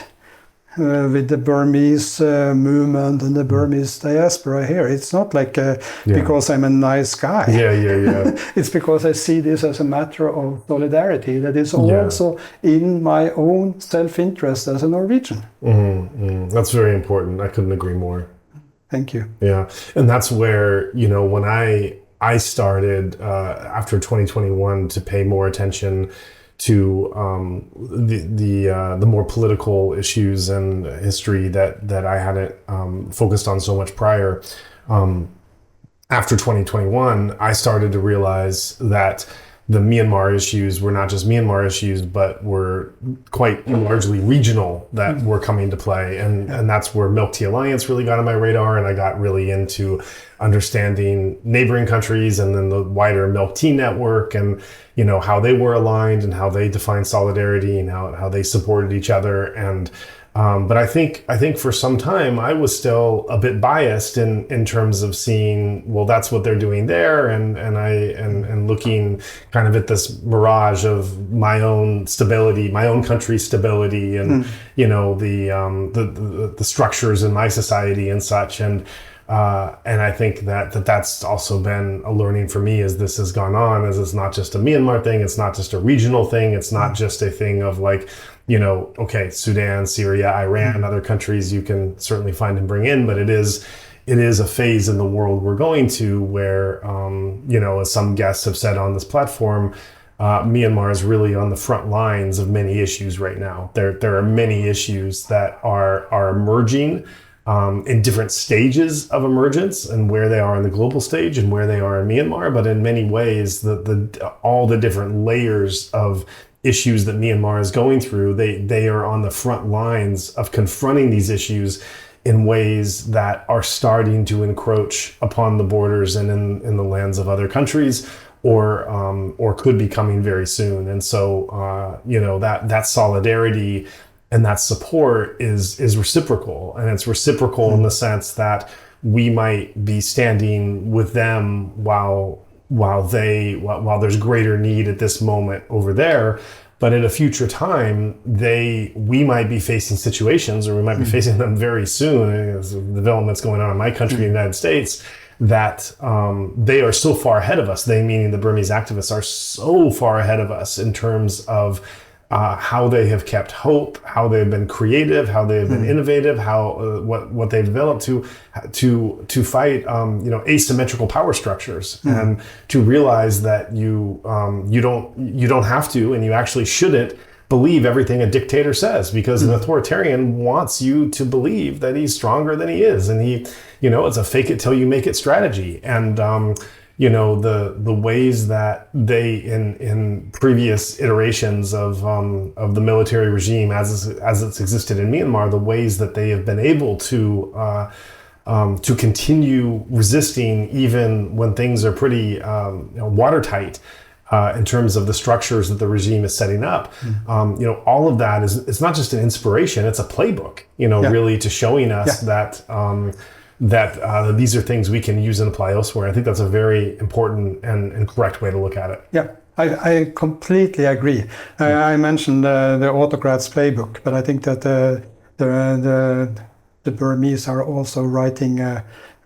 the Burmese movement and the Burmese diaspora here, it's not like because I'm a nice guy. It's because I see this as a matter of solidarity that is also in my own self-interest as a Norwegian. That's very important. I couldn't agree more. Thank you. Yeah, and that's where, when I started after 2021 to pay more attention to the more political issues and history that I hadn't focused on so much prior. After 2021, I started to realize that the Myanmar issues were not just Myanmar issues, but were quite largely regional that were coming to play. And that's where Milk Tea Alliance really got on my radar. And I got really into understanding neighboring countries and then the wider Milk Tea network and, how they were aligned and how they defined solidarity and how they supported each other. And But I think for some time I was still a bit biased in terms of seeing, well, that's what they're doing there, and looking kind of at this mirage of my own stability, my own country's stability, and you know the structures in my society and such, and I think that's also been a learning for me as this has gone on, as it's not just a Myanmar thing, it's not just a regional thing, it's not just a thing of like, you know, okay, Sudan, Syria, Iran, other countries you can certainly find and bring in, but it is a phase in the world we're going to where, you know, as some guests have said on this platform, Myanmar is really on the front lines of many issues right now. There are many issues that are emerging in different stages of emergence, and where they are on the global stage and where they are in Myanmar. But in many ways, all the different layers of issues that Myanmar is going through, they are on the front lines of confronting these issues in ways that are starting to encroach upon the borders and in the lands of other countries, or could be coming very soon. And so, you know, that solidarity and that support is reciprocal, and it's reciprocal in the sense that we might be standing with them while there's greater need at this moment over there, but at a future time we might be facing situations, or we might be facing them very soon, as the developments going on in my country, the United States, that they are so far ahead of us. They, meaning the Burmese activists, are so far ahead of us in terms of how they have kept hope, how they've been creative, how they've been innovative, how what they've developed to fight you know, asymmetrical power structures, and to realize that you don't have to, and you actually shouldn't believe everything a dictator says, because an authoritarian wants you to believe that he's stronger than he is, and he, you know, it's a fake it till you make it strategy. And you know, the ways that they in previous iterations of the military regime as it's existed in Myanmar, the ways that they have been able to continue resisting even when things are pretty you know, watertight in terms of the structures that the regime is setting up. You know, all of that it's not just an inspiration, it's a playbook, you know, really to showing us that these are things we can use and apply elsewhere. I think that's a very important and correct way to look at it. Yeah, I completely agree. I mentioned the autocrats playbook, but I think that the Burmese are also writing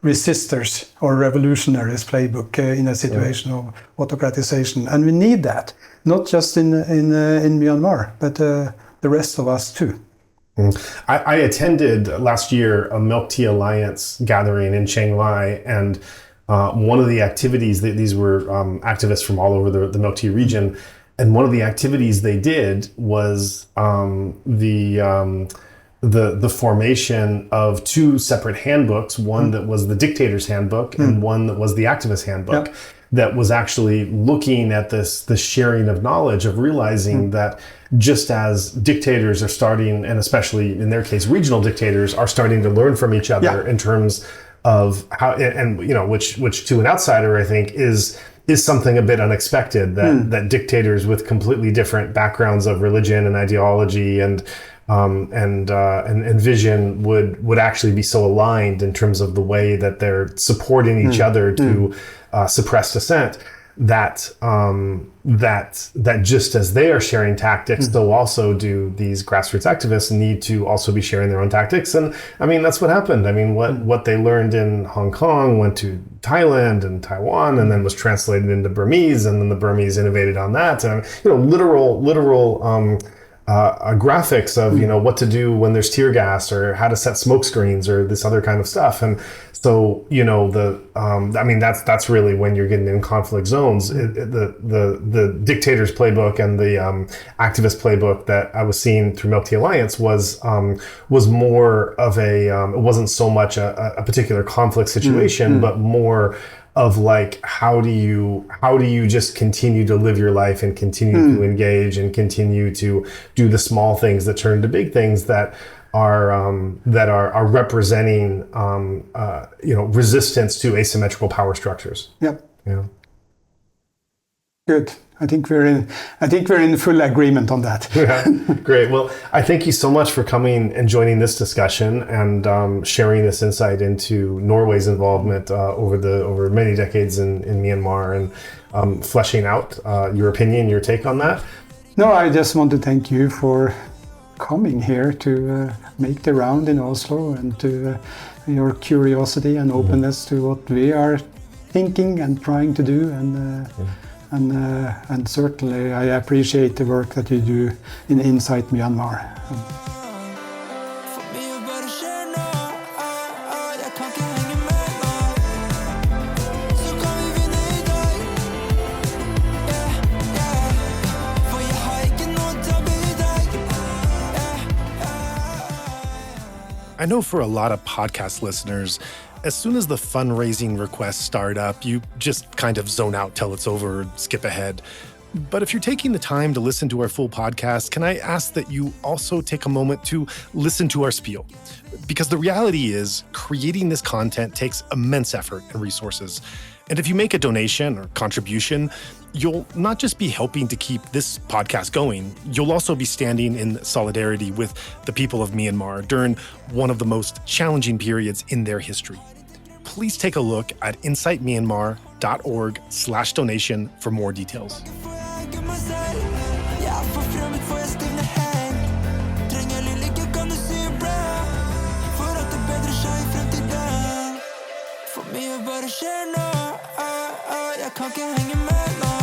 resistors or revolutionaries playbook in a situation of autocratization, and we need that, not just in Myanmar, but the rest of us too. I attended last year a Milk Tea Alliance gathering in Chiang Mai, and one of the activities, these were activists from all over the Milk Tea region, and one of the activities they did was the formation of two separate handbooks, one that was the dictator's handbook and one that was the activist handbook. That was actually looking at this sharing of knowledge, of realizing that just as dictators are starting, and especially in their case, regional dictators are starting to learn from each other in terms of how, and you know, which to an outsider, I think is something a bit unexpected, that dictators with completely different backgrounds of religion and ideology and vision would actually be so aligned in terms of the way that they're supporting each other to suppress dissent, that just as they are sharing tactics, so also do these grassroots activists need to also be sharing their own tactics. And I mean, that's what happened. I mean, what they learned in Hong Kong went to Thailand and Taiwan, and then was translated into Burmese, and then the Burmese innovated on that. And you know, literal graphics of, you know, what to do when there's tear gas, or how to set smoke screens, or this other kind of stuff. And so, you know, I mean, that's really when you're getting in conflict zones. The dictator's playbook and the activist playbook that I was seeing through Milk Tea Alliance was more of it wasn't so much a particular conflict situation, but more of like, how do you just continue to live your life and continue to engage and continue to do the small things that turn into big things that are representing you know, resistance to asymmetrical power structures. Yep. Yeah. Good. I think we're in full agreement on that. Yeah, great. Well, I thank you so much for coming and joining this discussion and sharing this insight into Norway's involvement over many decades in Myanmar and fleshing out your opinion, your take on that. No, I just want to thank you for coming here to make the round in Oslo and to your curiosity and openness to what we are thinking and trying to do, and certainly I appreciate the work that you do in Insight Myanmar. For me, you better share now. Jeg kan ikke henge med nå. Så kan vi vinne i dag. Yeah, yeah. For jeg har ikke noe tabu i dag. I know for a lot of podcast listeners, as soon as the fundraising requests start up, you just kind of zone out till it's over, skip ahead. But if you're taking the time to listen to our full podcast, can I ask that you also take a moment to listen to our spiel? Because the reality is, creating this content takes immense effort and resources. And if you make a donation or contribution, you'll not just be helping to keep this podcast going, you'll also be standing in solidarity with the people of Myanmar during one of the most challenging periods in their history. Please take a look at insightmyanmar.org/donation for more details. Jeg for fremmed for jeg stivner helt. Trenger litt like, kan du si bra? For at det bedre seg i fremtiden. For mye bare skjer nå. Jeg kan ikke henge med nå.